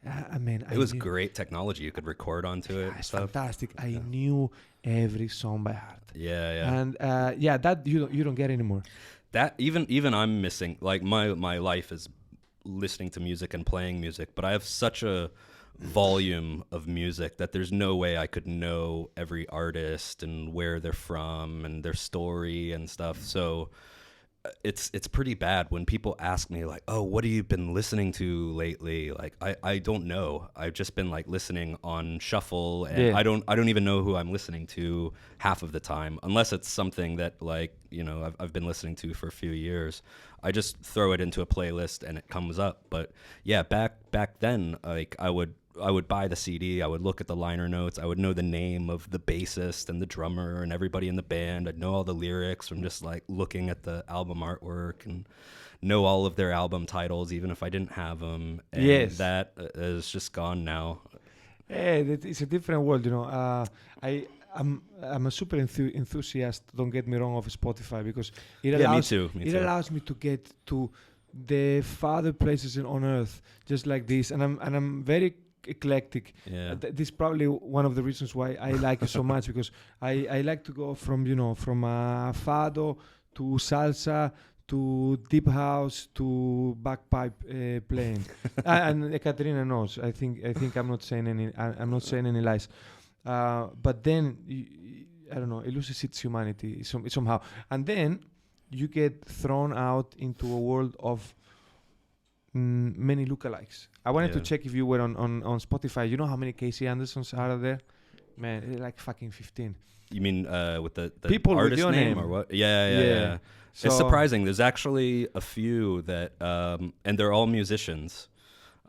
It was great technology. You could record onto it. It's fantastic. I knew every song by heart. Yeah. And that you don't get anymore. That even I'm missing. Like my life is listening to music and playing music, but I have such a volume of music that there's no way I could know every artist and where they're from and their story and stuff. So it's pretty bad when people ask me like, oh, what have you been listening to lately? Like I don't know. I've just been like listening on shuffle, and I don't even know who I'm listening to half of the time, unless it's something that like, I've been listening to for a few years. I just throw it into a playlist and it comes up. But yeah, back then, like I would buy the CD, I would look at the liner notes, I would know the name of the bassist and the drummer and everybody in the band. I'd know all the lyrics from just like looking at the album artwork, and know all of their album titles even if I didn't have them. And that is just gone now. It's a different world, I'm a super enthusiast, don't get me wrong, of Spotify, because it allows me to get to the farther places on earth just like this, and I'm very eclectic. This is probably one of the reasons why I like it so much, because I like to go from fado to salsa to deep house to bagpipe playing. And Ekaterina knows. I think I'm not saying any lies. But then I don't know, it loses its humanity somehow, and then you get thrown out into a world of many lookalikes. I wanted to check if you were on Spotify. You know how many Casey Andersons are there? Man, like fucking 15. You mean with the people artist with your name or what? Yeah. So it's surprising. There's actually a few that, and they're all musicians.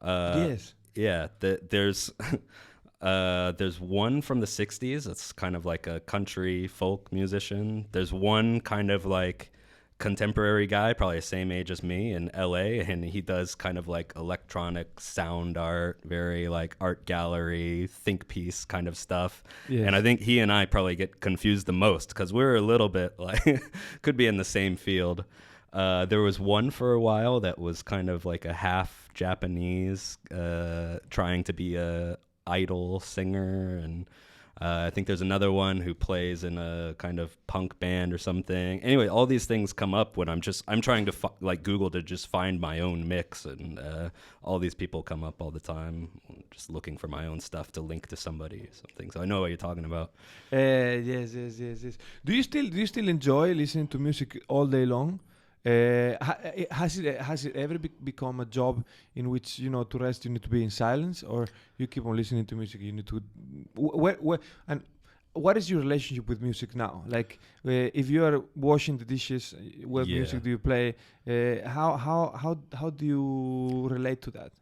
Yes. Yeah. There's one from the 60s. It's kind of like a country folk musician. There's one kind of like contemporary guy, probably the same age as me, in LA, and he does kind of like electronic sound art, very like art gallery, think piece kind of stuff. Yes. And I think he and I probably get confused the most because we're a little bit like could be in the same field. There was one for a while that was kind of like a half Japanese, trying to be a idol singer, and I think there's another one who plays in a kind of punk band or something. Anyway, all these things come up when I'm trying to like Google to just find my own mix, and all these people come up all the time, just looking for my own stuff to link to somebody or something. So I know what you're talking about. Yes. Do you still enjoy listening to music all day long? Has it ever become a job in which, you know, to rest you need to be in silence, or you keep on listening to music? You need to and what is your relationship with music now? Like, if you are washing the dishes, what music do you play? How do you relate to that?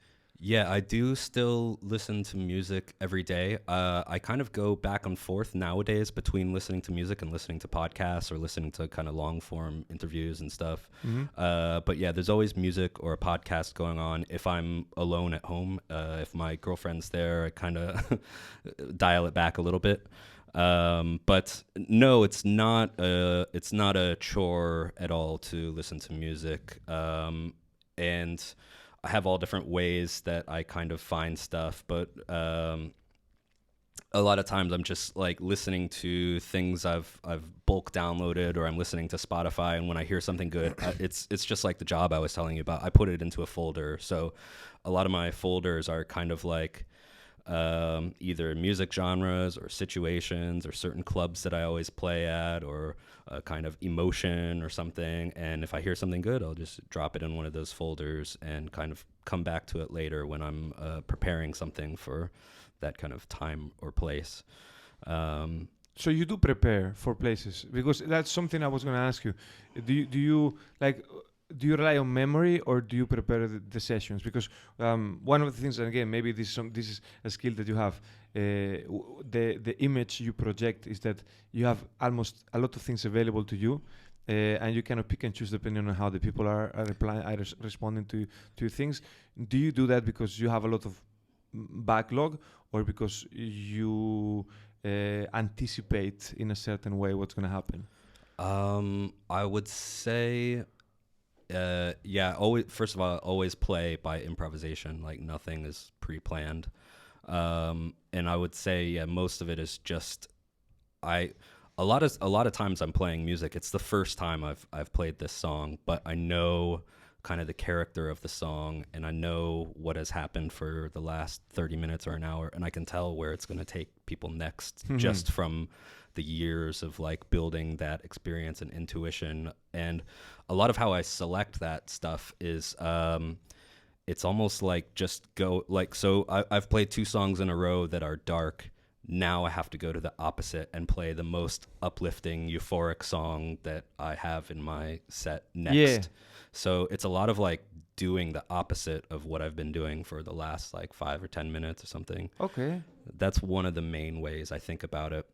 Yeah, I do still listen to music every day. I kind of go back and forth nowadays between listening to music and listening to podcasts or listening to kind of long form interviews and stuff. But yeah, there's always music or a podcast going on. If I'm alone at home, if my girlfriend's there, I kind of dial it back a little bit. But no, it's not a chore at all to listen to music. And I have all different ways that I kind of find stuff, but a lot of times I'm just like listening to things I've bulk downloaded, or I'm listening to Spotify, and when I hear something good, it's just like the job I was telling you about. I put it into a folder, so a lot of my folders are kind of like either music genres or situations or certain clubs that I always play at, or a kind of emotion or something. And if I hear something good, I'll just drop it in one of those folders and kind of come back to it later when I'm preparing something for that kind of time or place. So you do prepare for places, because that's something I was going to ask you. Do you do you rely on memory, or do you prepare the sessions? Because one of the things, and again, maybe this is a skill that you have, the image you project is that you have almost a lot of things available to you, and you kind of pick and choose depending on how the people are responding to things. Do you do that because you have a lot of backlog, or because you anticipate in a certain way what's going to happen? I would say... first of all, always play by improvisation. Like, nothing is pre-planned. And I would say, most of it is just a lot of times I'm playing music. It's the first time I've played this song, but I know kind of the character of the song, and I know what has happened for the last 30 minutes or an hour, and I can tell where it's going to take people next, just from the years of like building that experience and intuition. And a lot of how I select that stuff is it's almost like just go like, so I've played 2 songs in a row that are dark. Now I have to go to the opposite and play the most uplifting, euphoric song that I have in my set next. Yeah. So it's a lot of like doing the opposite of what I've been doing for the last like 5 or 10 minutes or something. Okay. That's one of the main ways I think about it.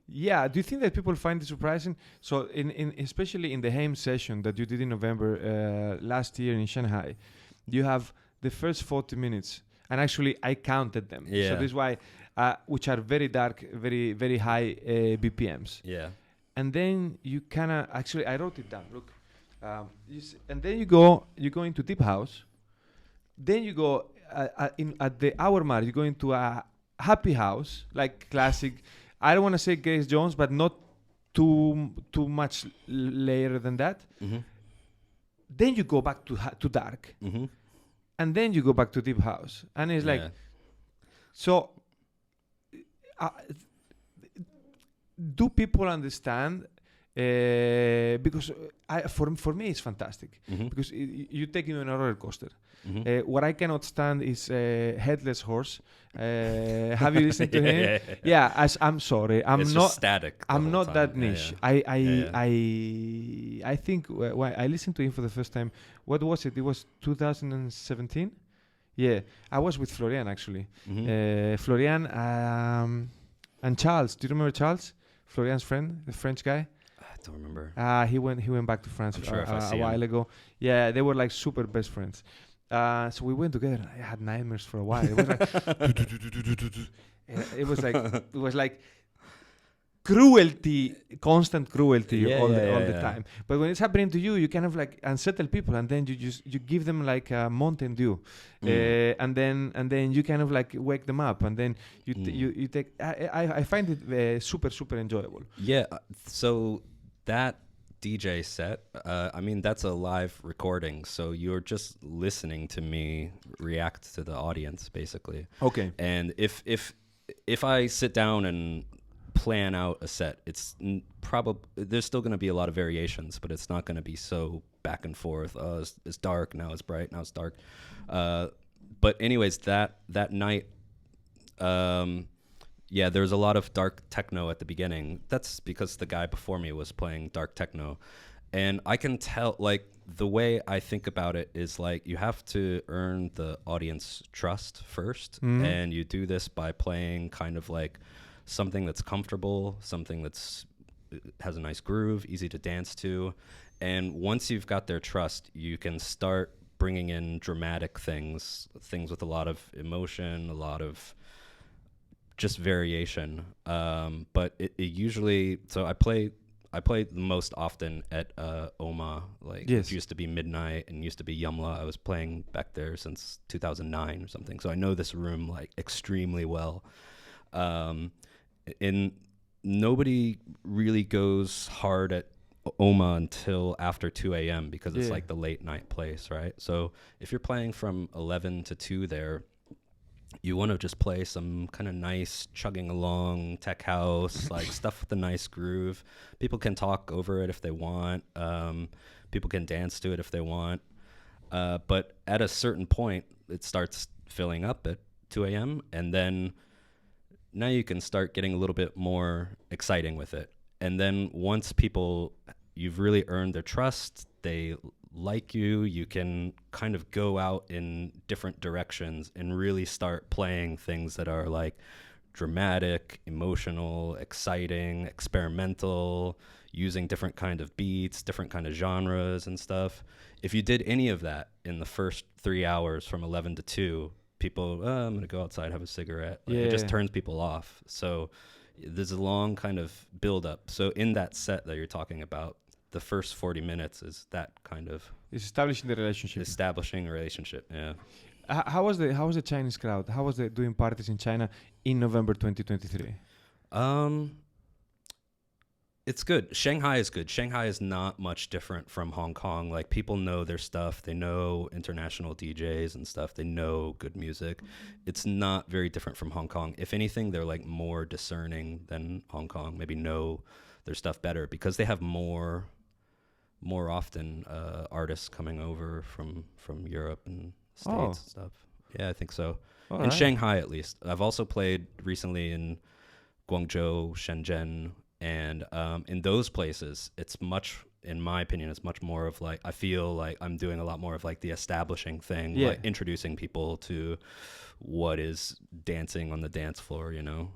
Yeah, do you think that people find it surprising? So, in especially in the Haim session that you did in November last year in Shanghai, you have the first 40 minutes, and actually I counted them. Yeah. So this is why, which are very dark, very very high BPMs. Yeah. And then you kind of actually I wrote it down. Look, and then you go into deep house. Then you go at the hour mark. You go into a happy house, like classic. I don't want to say Grace Jones, but not too much later than that. Mm-hmm. Then you go back to dark, and then you go back to deep house, and it's like, so. Do people understand? Because for me it's fantastic, because you take me on a roller coaster. What I cannot stand is Headless Horse. Have you listened to him? Yeah. I'm sorry. It's not just static. I'm not time. that niche. I think when I listened to him for the first time, what was it? It was 2017. Yeah, I was with Florian actually. Florian and Charles. Do you remember Charles? Florian's friend, the French guy. I don't remember. He went back to France a while ago. Yeah, they were like super best friends. So we went together. I had nightmares for a while. It was like it was like cruelty, constant cruelty all the yeah. time. But when it's happening to you, you kind of like unsettle people, and then you give them like a Mountain Dew, and then you kind of like wake them up, and then you take. I find it super enjoyable. Yeah. So that DJ set, I mean, that's a live recording, so you're just listening to me react to the audience, basically. Okay. And if I sit down and plan out a set, it's probably there's still going to be a lot of variations, but it's not going to be so back and forth. Oh, it's dark, now it's bright, now it's dark. But anyways, that night, yeah, there's a lot of dark techno at the beginning. That's because the guy before me was playing dark techno. And I can tell, like, the way I think about it is, like, you have to earn the audience trust first. And you do this by playing kind of like something that's comfortable, something that's has a nice groove, easy to dance to. And once you've got their trust, you can start bringing in dramatic things with a lot of emotion, a lot of just variation. But it usually, so I play most often at Oma. Like, yes. It used to be Midnight and used to be Yumla. I was playing back there since 2009 or something, so I know this room like extremely well. And nobody really goes hard at Oma until after 2 a.m. because it's like the late night place, right? So if you're playing from 11 to 2 there, you want to just play some kind of nice chugging along tech house, like stuff with a nice groove. People can talk over it if they want. People can dance to it if they want. But at a certain point, it starts filling up at 2 a.m. And then now you can start getting a little bit more exciting with it. And then once you've really earned their trust, they like you can kind of go out in different directions and really start playing things that are like dramatic, emotional, exciting, experimental, using different kind of beats, different kind of genres and stuff. If you did any of that in the first 3 hours from 11 to 2, people, I'm going to go outside, have a cigarette. Like, it just turns people off. So there's a long kind of build up. So in that set that you're talking about, the first 40 minutes is that kind of establishing a relationship. Yeah. How was the Chinese crowd? How was they doing parties in China in November 2023? It's good. Shanghai is good. Shanghai is not much different from Hong Kong. Like, people know their stuff. They know international DJs and stuff. They know good music. It's not very different from Hong Kong. If anything, they're like more discerning than Hong Kong. Maybe know their stuff better because they have more often artists coming over from Europe and States and stuff. Yeah, I think so. In Shanghai, at least. I've also played recently in Guangzhou, Shenzhen, and in those places, it's much, in my opinion, it's much more of like, I feel like I'm doing a lot more of like the establishing thing, like introducing people to what is dancing on the dance floor, you know?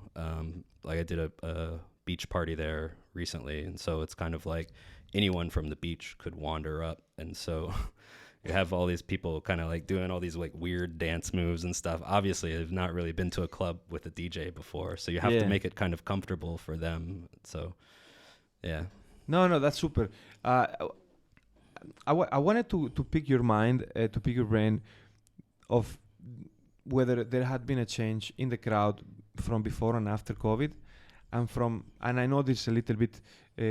Like, I did a beach party there recently, and so it's kind of like anyone from the beach could wander up, and so you have all these people kind of like doing all these like weird dance moves and stuff. Obviously, they've not really been to a club with a DJ before, so you have to make it kind of comfortable for them. So yeah. No, that's super. I wanted to pick your mind, to pick your brain of whether there had been a change in the crowd from before and after COVID. And I know this is a little bit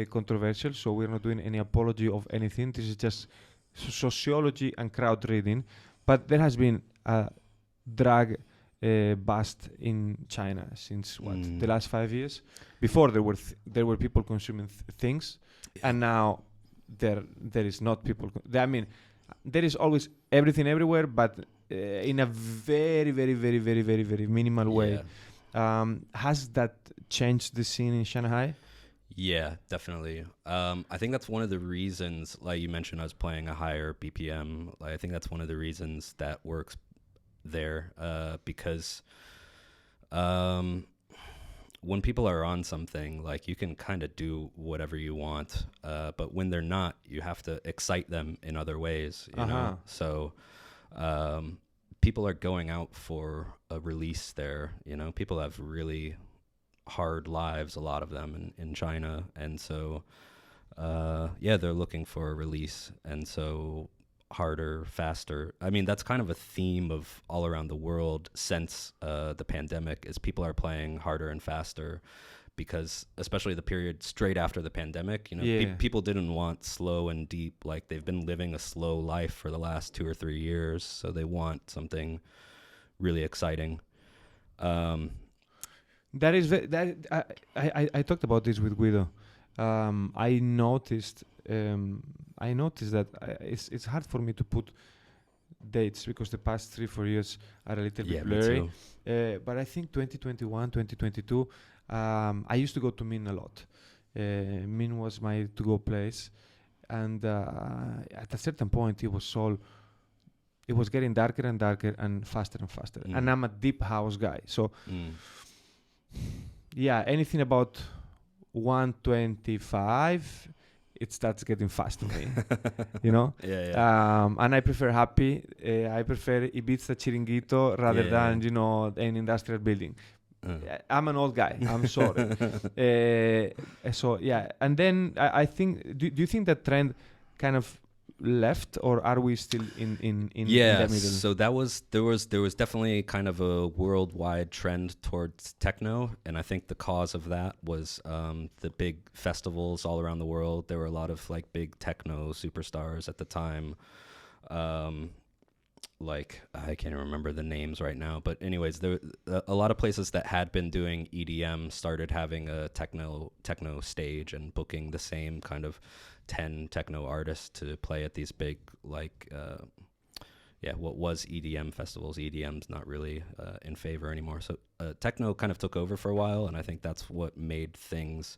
controversial, so we're not doing any apology of anything. This is just sociology and crowd reading. But there has been a drug bust in China since the last 5 years. Before there were people consuming things, and now there is not people. I mean, there is always everything everywhere, but in a very, very, very, very, very, very minimal way. Has that changed the scene in Shanghai? Yeah, definitely. I think that's one of the reasons, like you mentioned, I was playing a higher BPM. Like, I think that's one of the reasons that works there, because when people are on something, like, you can kind of do whatever you want, but when they're not, you have to excite them in other ways, you know? So people are going out for a release there, you know? People have really hard lives, a lot of them in China. And so, they're looking for a release. And so harder, faster. I mean, that's kind of a theme of all around the world since the pandemic is people are playing harder and faster because especially the period straight after the pandemic, people didn't want slow and deep. Like they've been living a slow life for the last 2 or 3 years. So they want something really exciting. That is I talked about this with Guido. I noticed that it's hard for me to put dates because the past 3-4 years are a little bit blurry. But I think 2021, 2022, I used to go to Min a lot. Min was my to-go place, and at a certain point, it was getting darker and darker and faster and faster. And I'm a deep house guy, so anything about 125, it starts getting fast to me, and I prefer happy. I prefer Ibiza Chiringuito rather than an industrial building. I'm an old guy. I'm sorry. And then I think. Do you think that trend kind of left, or are we still in the middle? So there was definitely kind of a worldwide trend towards techno, and I think the cause of that was the big festivals all around the world. There were a lot of like big techno superstars at the time. Like I can't remember the names right now, but anyways, there a lot of places that had been doing EDM started having a techno stage and booking the same kind of 10 techno artists to play at these big what was EDM festivals. EDM's not really in favor anymore, so techno kind of took over for a while, and I think that's what made things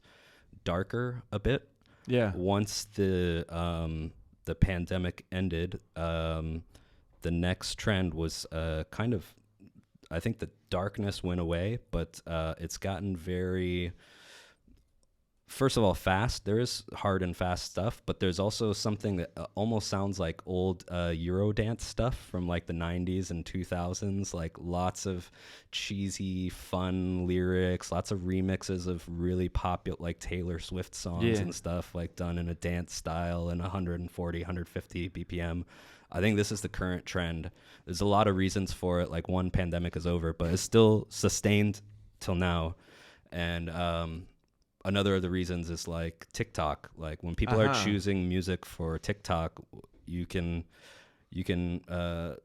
darker a bit. Once the pandemic ended, the next trend was kind of, I think the darkness went away, but it's gotten very, first of all, fast. There is hard and fast stuff, but there's also something that almost sounds like old Eurodance stuff from like the 90s and 2000s, like lots of cheesy, fun lyrics, lots of remixes of really popular, like Taylor Swift songs and stuff, like done in a dance style and 140, 150 BPM. I think this is the current trend. There's a lot of reasons for it. Like one, pandemic is over, but it's still sustained till now. And another of the reasons is like TikTok. Like when people are choosing music for TikTok, you can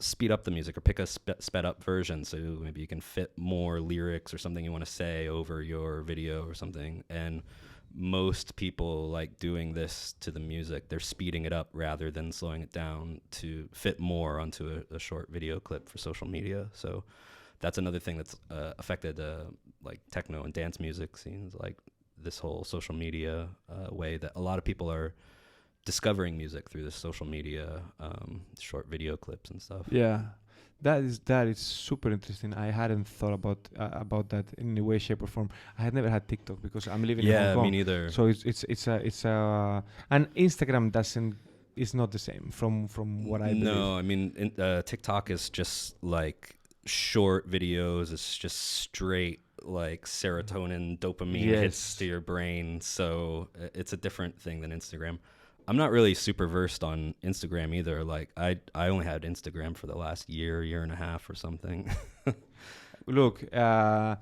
speed up the music or pick a sped up version. So maybe you can fit more lyrics or something you want to say over your video or something. And most people like doing this to the music. They're speeding it up rather than slowing it down to fit more onto a short video clip for social media. So that's another thing that's affected like techno and dance music scenes, like this whole social media way that a lot of people are discovering music through this social media, short video clips and stuff. That is super interesting. I hadn't thought about that in any way, shape, or form. I had never had TikTok because I'm living in Hong Kong. Me neither. So it's and Instagram is not the same from what I believe. No, I mean TikTok is just like short videos. It's just straight like serotonin, dopamine hits to your brain. So it's a different thing than Instagram. I'm not really super versed on Instagram either. Like I only had Instagram for the last year and a half or something. Look, I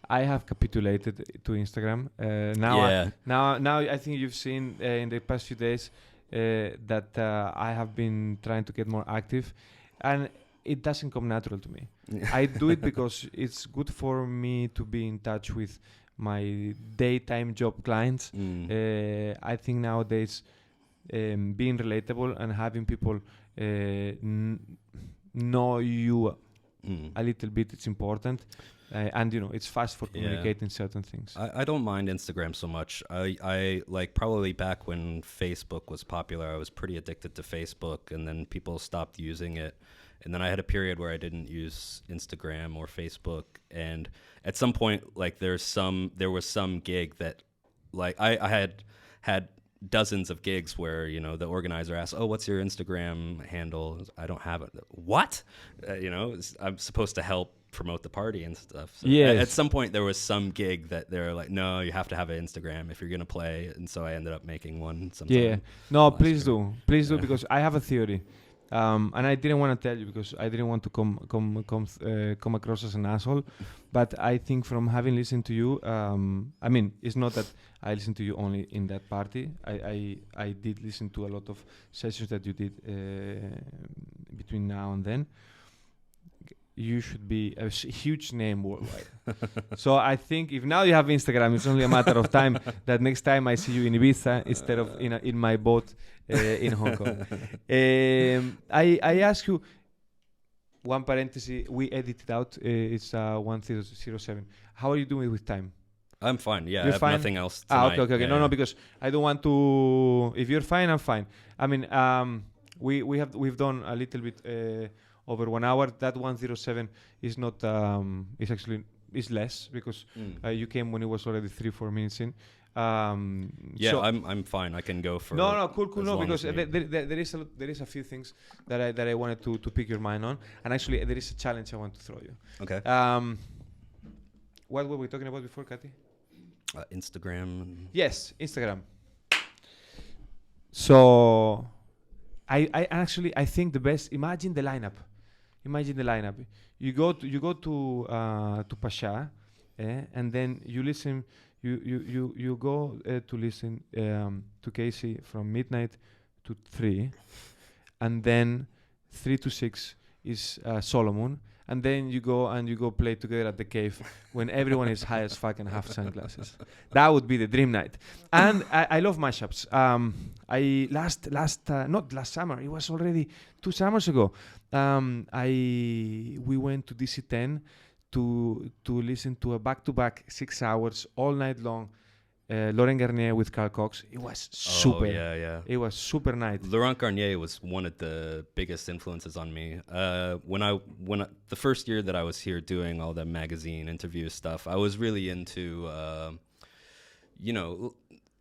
have capitulated to Instagram. Now I think you've seen in the past few days that I have been trying to get more active, and it doesn't come natural to me. I do it because it's good for me to be in touch with my daytime job clients. I think nowadays being relatable and having people know you a little bit, it's important. And it's fast for communicating certain things. I don't mind Instagram so much. I like probably back when Facebook was popular, I was pretty addicted to Facebook, and then people stopped using it. And then I had a period where I didn't use Instagram or Facebook. And at some point, like there was some gig that like I had dozens of gigs where, the organizer asked, "Oh, what's your Instagram handle?" I don't have it. What? I'm supposed to help promote the party and stuff. So Yes. at some point there was some gig that they're like, no, you have to have an Instagram if you're gonna play, and so I ended up making one. Sometime No, last please year. do Yeah. because I have a theory, and I didn't want to tell you because I didn't want to come across as an asshole. But I think from having listened to you, I mean, it's not that I listened to you only in that party. I did listen to a lot of sessions that you did between now and then. You should be a huge name worldwide. So I think if now you have Instagram, it's only a matter of time that next time I see you in Ibiza instead of in my boat in Hong Kong. I ask you, one parenthesis, we edited out, it's 1007. How are you doing with time? I'm fine. Yeah, You're I have fine? nothing else tonight. Okay. Yeah, No, because I don't want to. If you're fine, I'm fine. I mean, we've done a little bit over 1 hour. That 107 is not. It's actually is less because you came when it was already 3-4 minutes in. Yeah, so I'm fine. I can go for. No, cool. No, because there is a few things that I wanted to pick your mind on, and actually there is a challenge I want to throw you. Okay. What were we talking about before, Kathy? Instagram. Yes, Instagram. So, I think the best. Imagine the lineup. You go to Pasha, and then you listen. You go to listen to Casey from midnight to 3, and then 3 to 6 is Solomon, and then you go play together at the cave when everyone is high as fuck and have sunglasses. That would be the dream night. And I love mashups. I not last summer. It was already 2 summers ago. We went to DC10 to listen to a back-to-back 6 hours all night long. Laurent Garnier with Carl Cox. It was super. Oh, yeah. It was super night. Laurent Garnier was one of the biggest influences on me. When the first year that I was here doing all the magazine interview stuff, I was really into,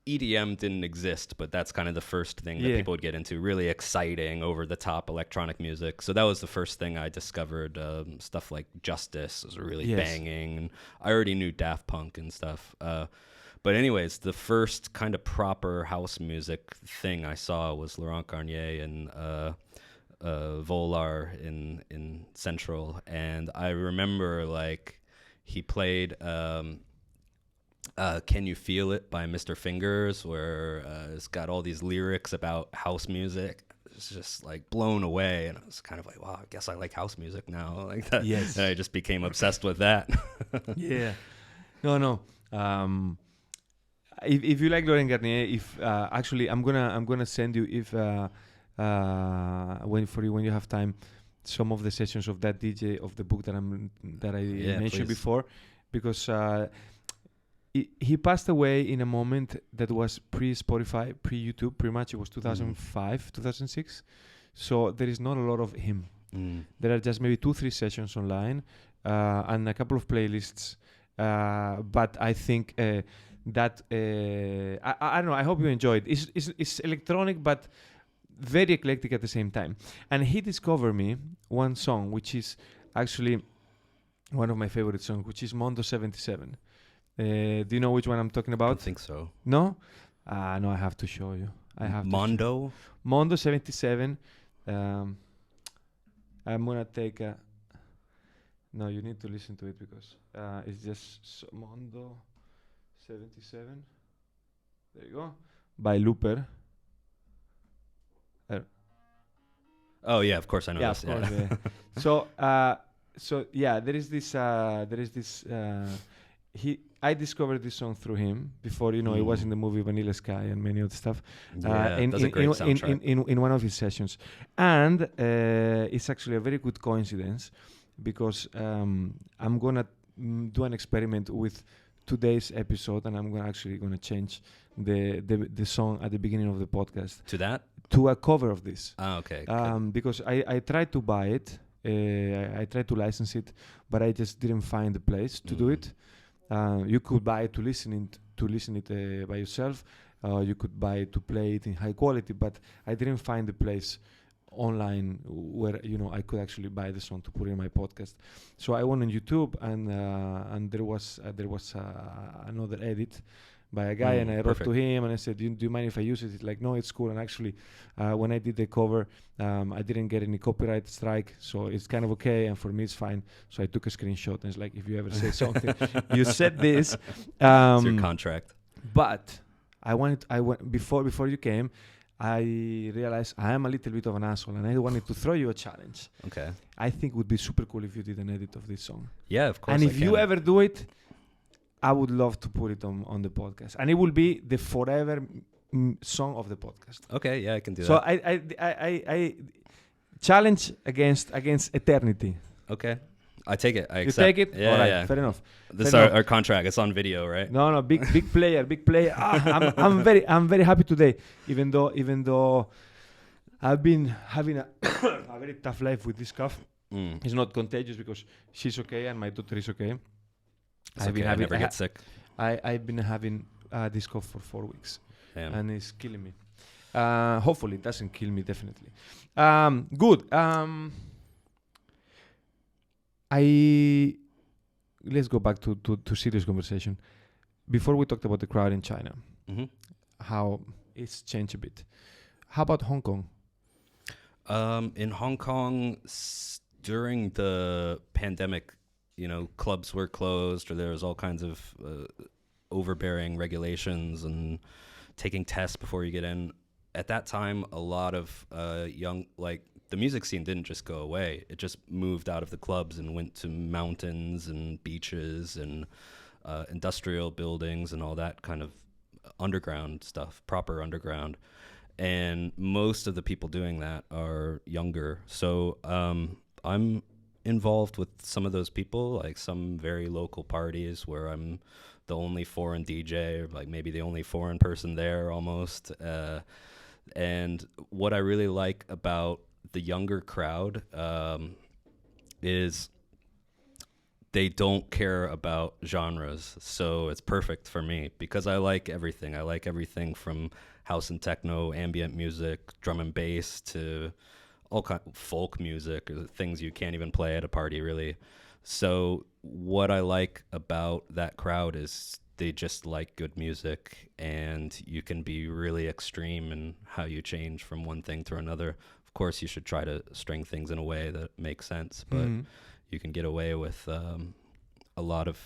EDM didn't exist, but that's kind of the first thing that people would get into. Really exciting, over-the-top electronic music. So that was the first thing I discovered. Stuff like Justice was really banging. And I already knew Daft Punk and stuff. But anyways, the first kind of proper house music thing I saw was Laurent Garnier and Volar in Central. And I remember, like, he played Can You Feel It by Mr. Fingers, where it's got all these lyrics about house music. It's just, like, blown away. And I was kind of like, wow, I guess I like house music now. Like that. Yes. And I just became obsessed with that. Yeah. No. If you like Laurent Garnier, actually I'm gonna send you when you have time some of the sessions of that DJ of the book that I mentioned please. before, because he passed away in a moment that was pre-Spotify, pre-YouTube. Pretty much it was 2005, 2006. So there is not a lot of him. There are just maybe 2-3 sessions online and a couple of playlists. But I think that I don't know. I hope you enjoyed. It's electronic, but very eclectic at the same time. And he discovered me one song, which is actually one of my favorite songs, which is Mondo 77. Do you know which one I'm talking about? I don't think so. No? No, I have to show you. Mondo? Mondo 77. I'm gonna take a... No, you need to listen to it because it's just Mondo 77. There you go. By Looper. Oh yeah, of course I know this. Of course, yeah. So there is this. I discovered this song through him before. It was in the movie Vanilla Sky and many other stuff. That's a great soundtrack. In one of his sessions, and it's actually a very good coincidence because I'm gonna do an experiment with today's episode, and I'm gonna change the song at the beginning of the podcast to a cover of this. Okay. Because I tried to buy it, I tried to license it, but I just didn't find the place to do it. You could buy it to listen it by yourself. You could buy it to play it in high quality, but I didn't find the place online where I could actually buy the song to put in my podcast. So I went on YouTube and there was another edit by a guy, and I wrote to him and I said, do you mind if I use it? He's like, no, it's cool. And actually, when I did the cover, I didn't get any copyright strike, so it's kind of okay, and for me it's fine. So I took a screenshot, and it's like, if you ever say something, you said this. It's your contract. But I went before you came, I realized I am a little bit of an asshole, and I wanted to throw you a challenge. Okay. I think it would be super cool if you did an edit of this song. Yeah, of course. And if you ever do it, I would love to put it on the podcast, and it will be the forever song of the podcast. Okay, yeah, I can do so that. So I challenge against eternity. Okay. I take it. I accept. You take it? Yeah, all right, yeah. Fair enough. This is our contract. It's on video, right? No, big player. I'm very happy today, even though I've been having a very tough life with this cough. It's not contagious because she's okay and my daughter is okay. I never get sick. I've been having this cough for 4 weeks. Damn. And it's killing me. Hopefully it doesn't kill me, definitely. Good. Let's go back to serious conversation. Before we talked about the crowd in China, how it's changed a bit. How about Hong Kong? In Hong Kong, during the pandemic, clubs were closed, or there was all kinds of overbearing regulations and taking tests before you get in. At that time, a lot of the music scene didn't just go away. It just moved out of the clubs and went to mountains and beaches and industrial buildings and all that kind of underground stuff, proper underground. And most of the people doing that are younger. So I'm involved with some of those people, like some very local parties where I'm the only foreign DJ, or like maybe the only foreign person there almost. And what I really like about the younger crowd is they don't care about genres. So it's perfect for me because I like everything. I like everything from house and techno, ambient music, drum and bass, to all kind of folk music, or things you can't even play at a party, really. So what I like about that crowd is they just like good music, and you can be really extreme in how you change from one thing to another. Of course, you should try to string things in a way that makes sense, but you can get away with a lot of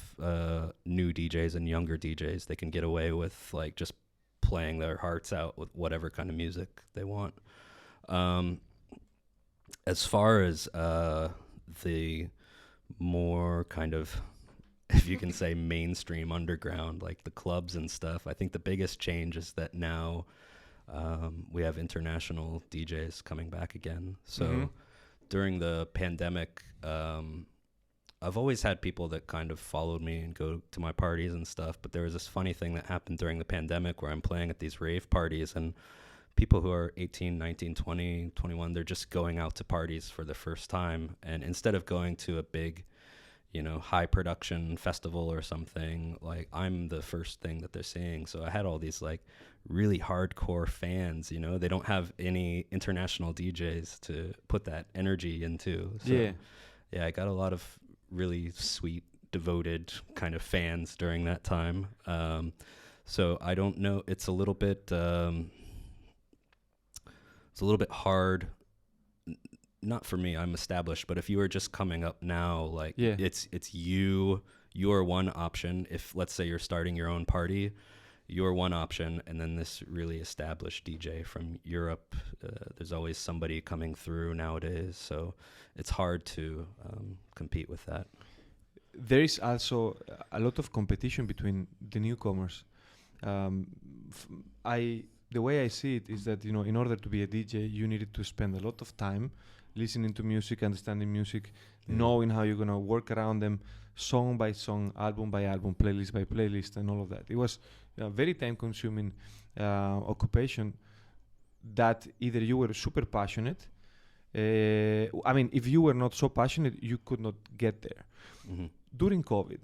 new DJs and younger DJs. They can get away with like just playing their hearts out with whatever kind of music they want. As far as the more kind of, if you can say, mainstream underground, like the clubs and stuff, I think the biggest change is that now we have international DJs coming back again. So during the pandemic, I've always had people that kind of followed me and go to my parties and stuff, but there was this funny thing that happened during the pandemic where I'm playing at these rave parties, and people who are 18, 19, 20, 21, they're just going out to parties for the first time. And instead of going to a big, high production festival or something, like I'm the first thing that they're seeing. So I had all these like really hardcore fans, they don't have any international DJs to put that energy into. So, yeah, I got a lot of really sweet, devoted kind of fans during that time. So I don't know, it's a little bit hard. Not for me, I'm established, but if you are just coming up now, like it's you're one option. If let's say you're starting your own party, you're one option, and then this really established DJ from Europe, there's always somebody coming through nowadays, so it's hard to compete with that. There is also a lot of competition between the newcomers. The way I see it is that, in order to be a DJ, you needed to spend a lot of time listening to music, understanding music, knowing how you're going to work around them, song by song, album by album, playlist by playlist, and all of that. It was a very time-consuming occupation that either you were super passionate. If you were not so passionate, you could not get there. During COVID,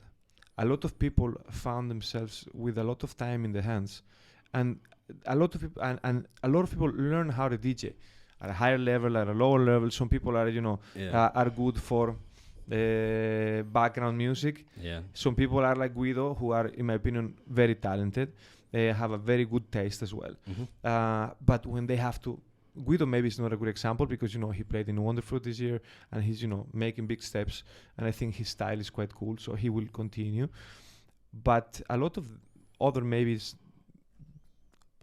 a lot of people found themselves with a lot of time in their hands, and a lot of people learn how to DJ. at a higher level, at a lower level. Some people are, are good for background music. Yeah. Some people are like Guido, who are, in my opinion, very talented. They have a very good taste as well. But when they have to, Guido maybe is not a good example because, he played in Wonderfruit this year and he's, making big steps. And I think his style is quite cool, so he will continue. But a lot of other maybe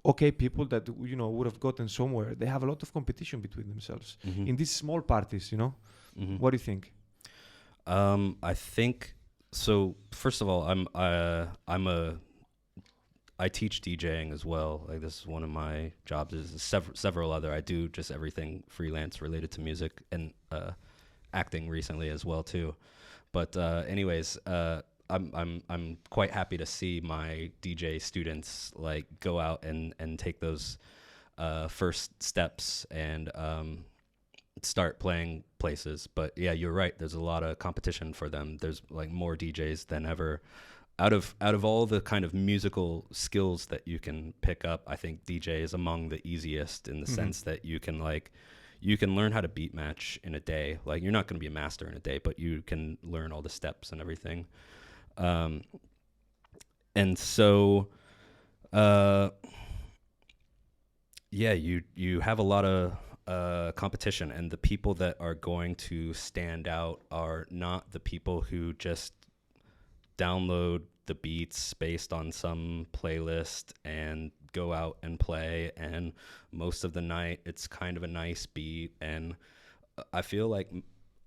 okay people that, would have gotten somewhere, they have a lot of competition between themselves in these small parties, What do you think? I think so. First of all, I teach DJing as well. Like, this is one of my jobs. There's several other. I do just everything freelance related to music and acting recently as well too. But anyways, I'm quite happy to see my DJ students like go out and take those first steps and start playing places. But yeah, you're right. There's a lot of competition for them. There's like more DJs than ever. Out of all the kind of musical skills that you can pick up, I think DJ is among the easiest in the sense that you can learn how to beat match in a day. Like, you're not going to be a master in a day, but you can learn all the steps and everything. And so, yeah, you have a lot of competition, and the people that are going to stand out are not the people who just download the beats based on some playlist and go out and play, and most of the night it's kind of a nice beat. And I feel like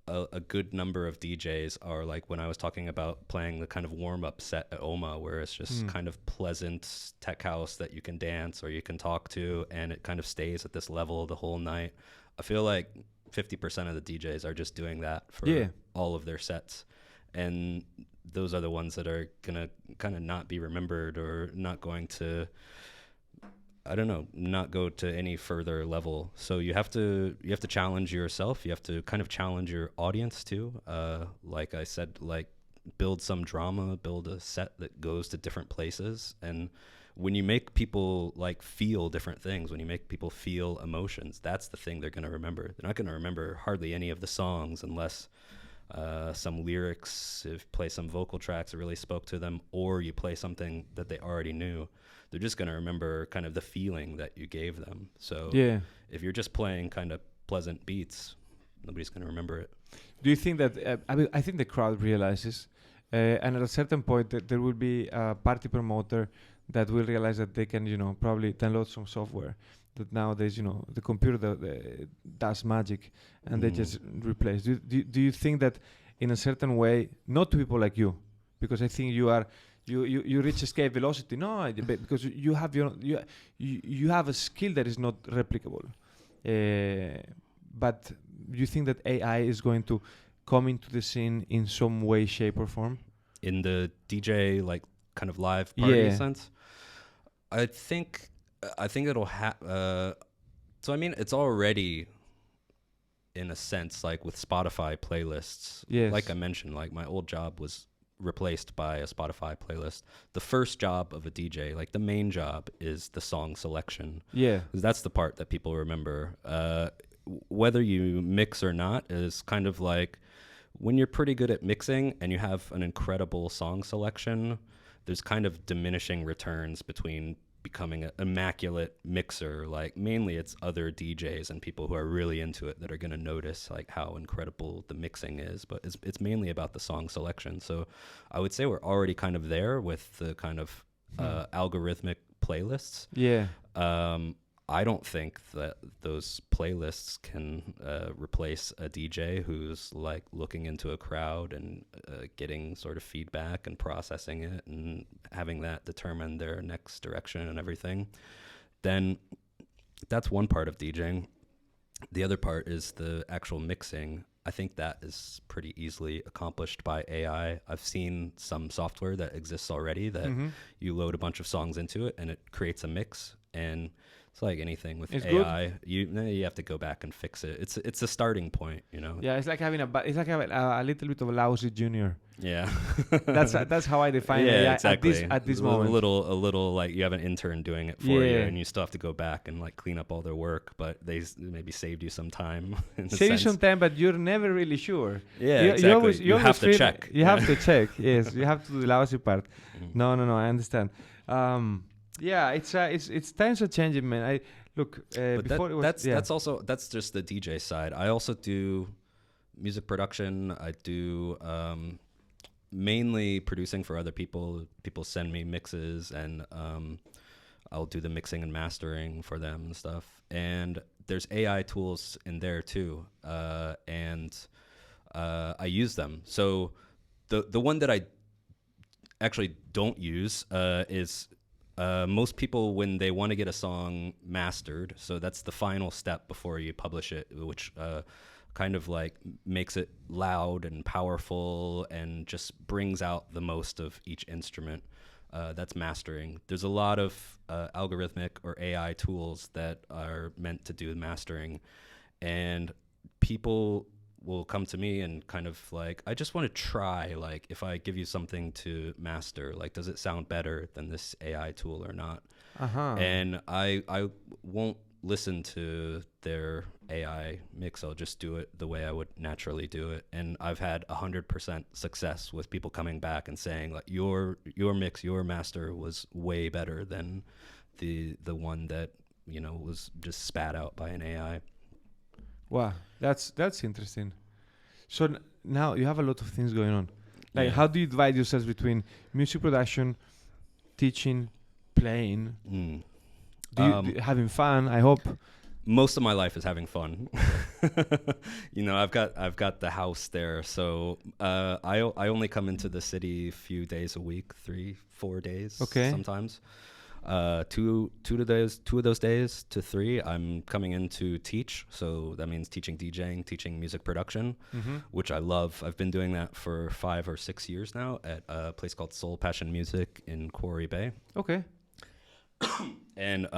a good number of DJs are like, when I was talking about playing the kind of warm-up set at OMA, where it's just kind of pleasant tech house that you can dance or you can talk to, and it kind of stays at this level the whole night. I feel like 50% of the DJs are just doing that for all of their sets, and those are the ones that are gonna kind of not be remembered or not going to, I don't know, not go to any further level. So you have to challenge yourself. You have to kind of challenge your audience too. Like I said, like, build some drama, build a set that goes to different places. And when you make people like feel different things, when you make people feel emotions, that's the thing they're going to remember. They're not going to remember hardly any of the songs unless some lyrics, if play some vocal tracks that really spoke to them, or you play something that they already knew. They're just going to remember kind of the feeling that you gave them. So if you're just playing kind of pleasant beats, nobody's going to remember it. Do you think that, I think the crowd realizes, and at a certain point that there will be a party promoter that will realize that they can, probably download some software that nowadays, the computer does magic, and they just replace. Do you think that in a certain way, not to people like you, because I think you are, you reach escape velocity, no, because you have you have a skill that is not replicable. But you think that AI is going to come into the scene in some way, shape, or form? In the DJ, like, kind of live party sense? I think it'll so I mean, it's already, in a sense, like with Spotify playlists. Like I mentioned, like, my old job was replaced by a Spotify playlist. The first job of a DJ, like the main job, is the song selection. 'Cause that's the part that people remember. Whether you mix or not is kind of like, when you're pretty good at mixing and you have an incredible song selection, there's kind of diminishing returns between becoming an immaculate mixer. Like, mainly it's other DJs and people who are really into it that are going to notice like how incredible the mixing is, but it's mainly about the song selection. So I would say we're already kind of there with the kind of algorithmic playlists. I don't think that those playlists can replace a DJ who's like looking into a crowd and getting sort of feedback and processing it and having that determine their next direction and everything. Then that's one part of DJing. The other part is the actual mixing. I think that is pretty easily accomplished by AI. I've seen some software that exists already that you load a bunch of songs into it and it creates a mix. And it's like anything with It's AI, you have to go back and fix it. It's a starting point, you know. Yeah, it's like having a little bit of a lousy junior. Yeah, that's how I define AI exactly. At this moment. A little like you have an intern doing it for you, and you still have to go back and like clean up all their work, but they maybe saved you some time. Save you some time, but you're never really sure. Yeah, exactly. You have to check. You have to check. Yes, you have to do the lousy part. No, I understand. Yeah, it's times are changing, man. That's just the DJ side. I also do music production. I do mainly producing for other people. People send me mixes, and I'll do the mixing and mastering for them and stuff. And there's AI tools in there too, and I use them. So the one that I actually don't use is most people, when they want to get a song mastered, so that's the final step before you publish it, which kind of like makes it loud and powerful and just brings out the most of each instrument. That's mastering. There's a lot of algorithmic or AI tools that are meant to do mastering, and people will come to me and kind of like, I just want to try, like, if I give you something to master, like, does it sound better than this AI tool or not? And I won't listen to their AI mix. I'll just do it the way I would naturally do it. And I've had 100% success with people coming back and saying, like, your mix, your master was way better than the one that, you know, was just spat out by an AI. Wow, that's interesting. So now you have a lot of things going on. Like, how do you divide yourselves between music production, teaching, playing? Do you having fun? I hope. Most of my life is having fun. You know, I've got the house there, so I only come into the city a few days a week, 3-4 days, sometimes. Two of those days to 3, I'm coming in to teach. So that means teaching DJing, teaching music production, which I love. I've been doing that for 5 or 6 years now at a place called Soul Passion Music in Quarry Bay. Okay. And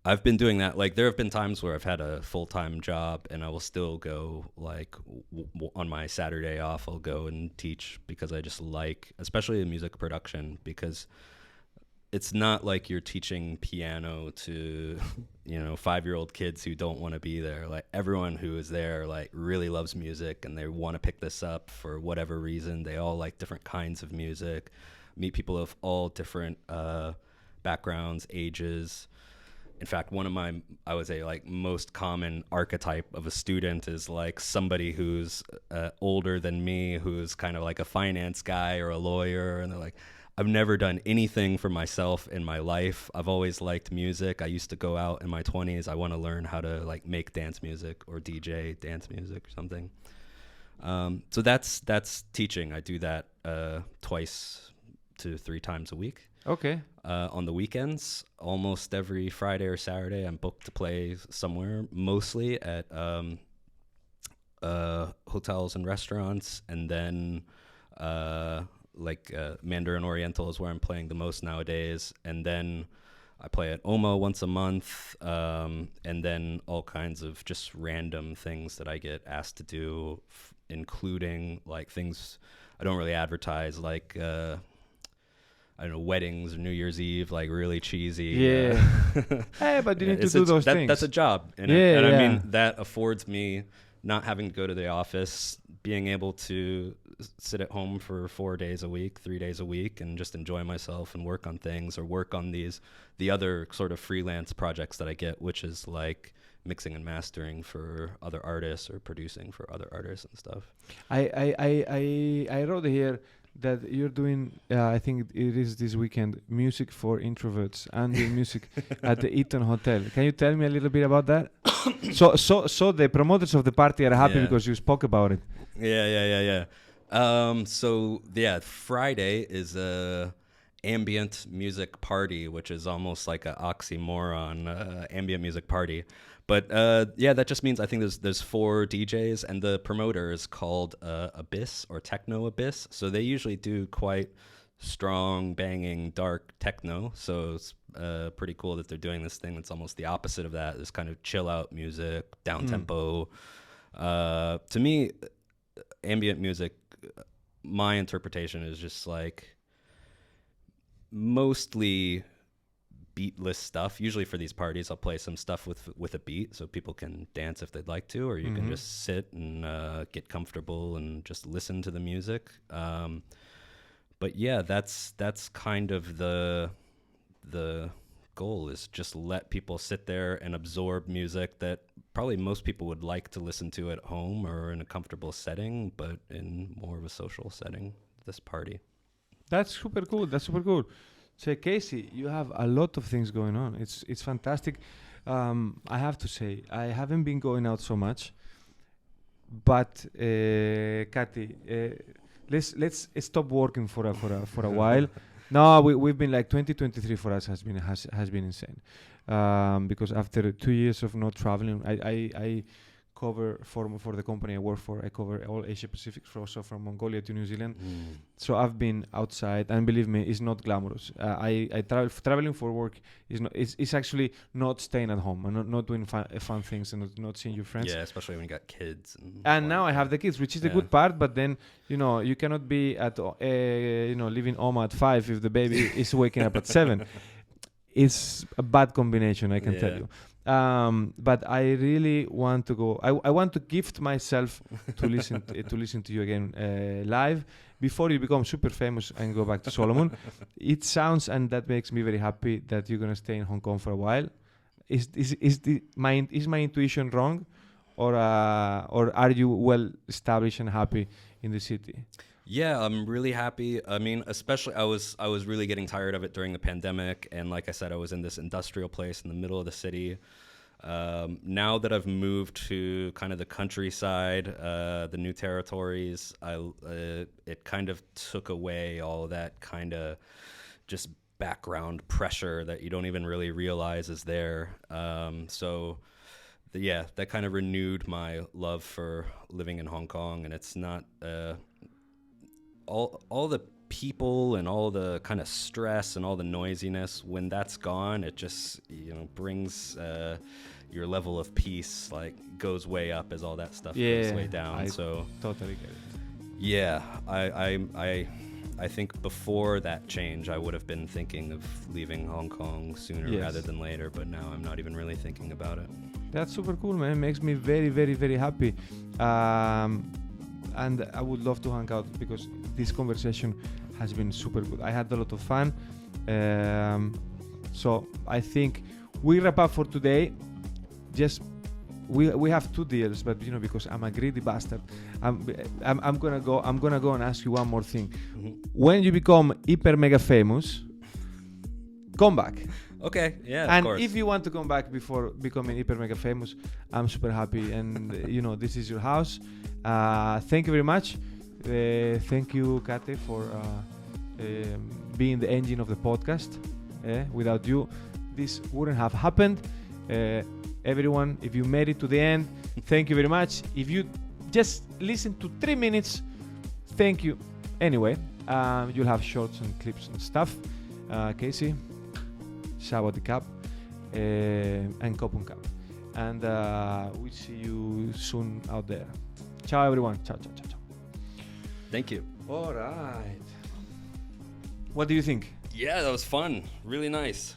I've been doing that. Like, there have been times where I've had a full-time job, and I will still go, like, on my Saturday off, I'll go and teach, because I just like, especially in music production, because it's not like you're teaching piano to, you know, 5-year-old kids who don't want to be there. Like, everyone who is there, like, really loves music, and they want to pick this up for whatever reason. They all like different kinds of music, meet people of all different backgrounds, ages. In fact, one of my, I would say, like, most common archetype of a student is like somebody who's older than me, who's kind of like a finance guy or a lawyer, and they're like, I've never done anything for myself in my life. I've always liked music. I used to go out in my 20s. I want to learn how to, like, make dance music or DJ dance music or something. So that's teaching. I do that 2 to 3 times a week. Okay. On the weekends, almost every Friday or Saturday, I'm booked to play somewhere, mostly at hotels and restaurants, and then Mandarin Oriental is where I'm playing the most nowadays, and then I play at OMA once a month, and then all kinds of just random things that I get asked to do, including, like, things I don't really advertise, like I don't know, weddings or New Year's Eve, like, really cheesy. Yeah. Hey, but you need to do those things. That's a job. And I mean, that affords me not having to go to the office, being able to sit at home for 4 days a week, 3 days a week, and just enjoy myself and work on things, or work on the other sort of freelance projects that I get, which is like mixing and mastering for other artists or producing for other artists and stuff. I wrote here that you're doing, I think it is this weekend, music for introverts and the music at the Eaton Hotel. Can you tell me a little bit about that? So the promoters of the party are happy because you spoke about it. Yeah. So Friday is a ambient music party, which is almost like an oxymoron, ambient music party. But that just means I think there's 4 DJs, and the promoter is called Abyss or Techno Abyss. So they usually do quite strong, banging, dark techno. So it's pretty cool that they're doing this thing that's almost the opposite of that. This kind of chill out music, down tempo. To me, ambient music, my interpretation is just like mostly beatless stuff. Usually for these parties, I'll play some stuff with a beat so people can dance if they'd like to, or you can just sit and get comfortable and just listen to the music. But yeah, that's kind of the goal, is just let people sit there and absorb music that probably most people would like to listen to at home or in a comfortable setting, but in more of a social setting, this party. That's super cool. So Casey, you have a lot of things going on. It's fantastic. I have to say, I haven't been going out so much, but Kati, let's stop working for a while. No, we've been like 2023 for us has been insane, because after 2 years of not traveling, I cover for the company I work for. I cover all Asia Pacific, also from Mongolia to New Zealand. So I've been outside, and believe me, it's not glamorous. I traveling for work is not. It's actually not staying at home and not doing fun things and not seeing your friends. Yeah, especially when you got kids. And now I have the kids, which is the good part. But then you cannot be at leaving home at 5 if the baby is waking up at 7. It's a bad combination, I can tell you. But I really want to go. I want to gift myself to listen to you again live before you become super famous and go back to Solomon. It sounds, and that makes me very happy, that you're gonna stay in Hong Kong for a while. Is my intuition wrong, or are you well established and happy in the city? Yeah, I'm really happy. I mean, especially I was really getting tired of it during the pandemic, and like I said, I was in this industrial place in the middle of the city. Now that I've moved to kind of the countryside, the new territories, it kind of took away all of that kind of just background pressure that you don't even really realize is there. That kind of renewed my love for living in Hong Kong, and it's not all the people and all the kind of stress and all the noisiness. When that's gone, it just brings your level of peace goes way up as all that stuff goes way down. So totally get it. Yeah, I think before that change, I would have been thinking of leaving Hong Kong sooner rather than later, but now I'm not even really thinking about it. That's super cool, man. It makes me very, very, very happy. And I would love to hang out, because this conversation has been super good. I had a lot of fun. So I think we wrap up for today. We have 2 deals, but because I'm a greedy bastard, I'm gonna go and ask you one more thing. Mm-hmm. When you become hyper mega famous, come back. Okay, yeah, and of course. If you want to come back before becoming hyper mega famous, I'm super happy. And this is your house. Thank you very much. Thank you, Kate, for being the engine of the podcast. Without you, this wouldn't have happened. Everyone, if you made it to the end, thank you very much. If you just listen to 3 minutes, thank you. Anyway, you'll have shorts and clips and stuff. Casey, Sawadee Cup, and Kopun Cup. And we'll see you soon out there. Ciao, everyone. Ciao, ciao, ciao, ciao. Thank you. All right. What do you think? Yeah, that was fun. Really nice.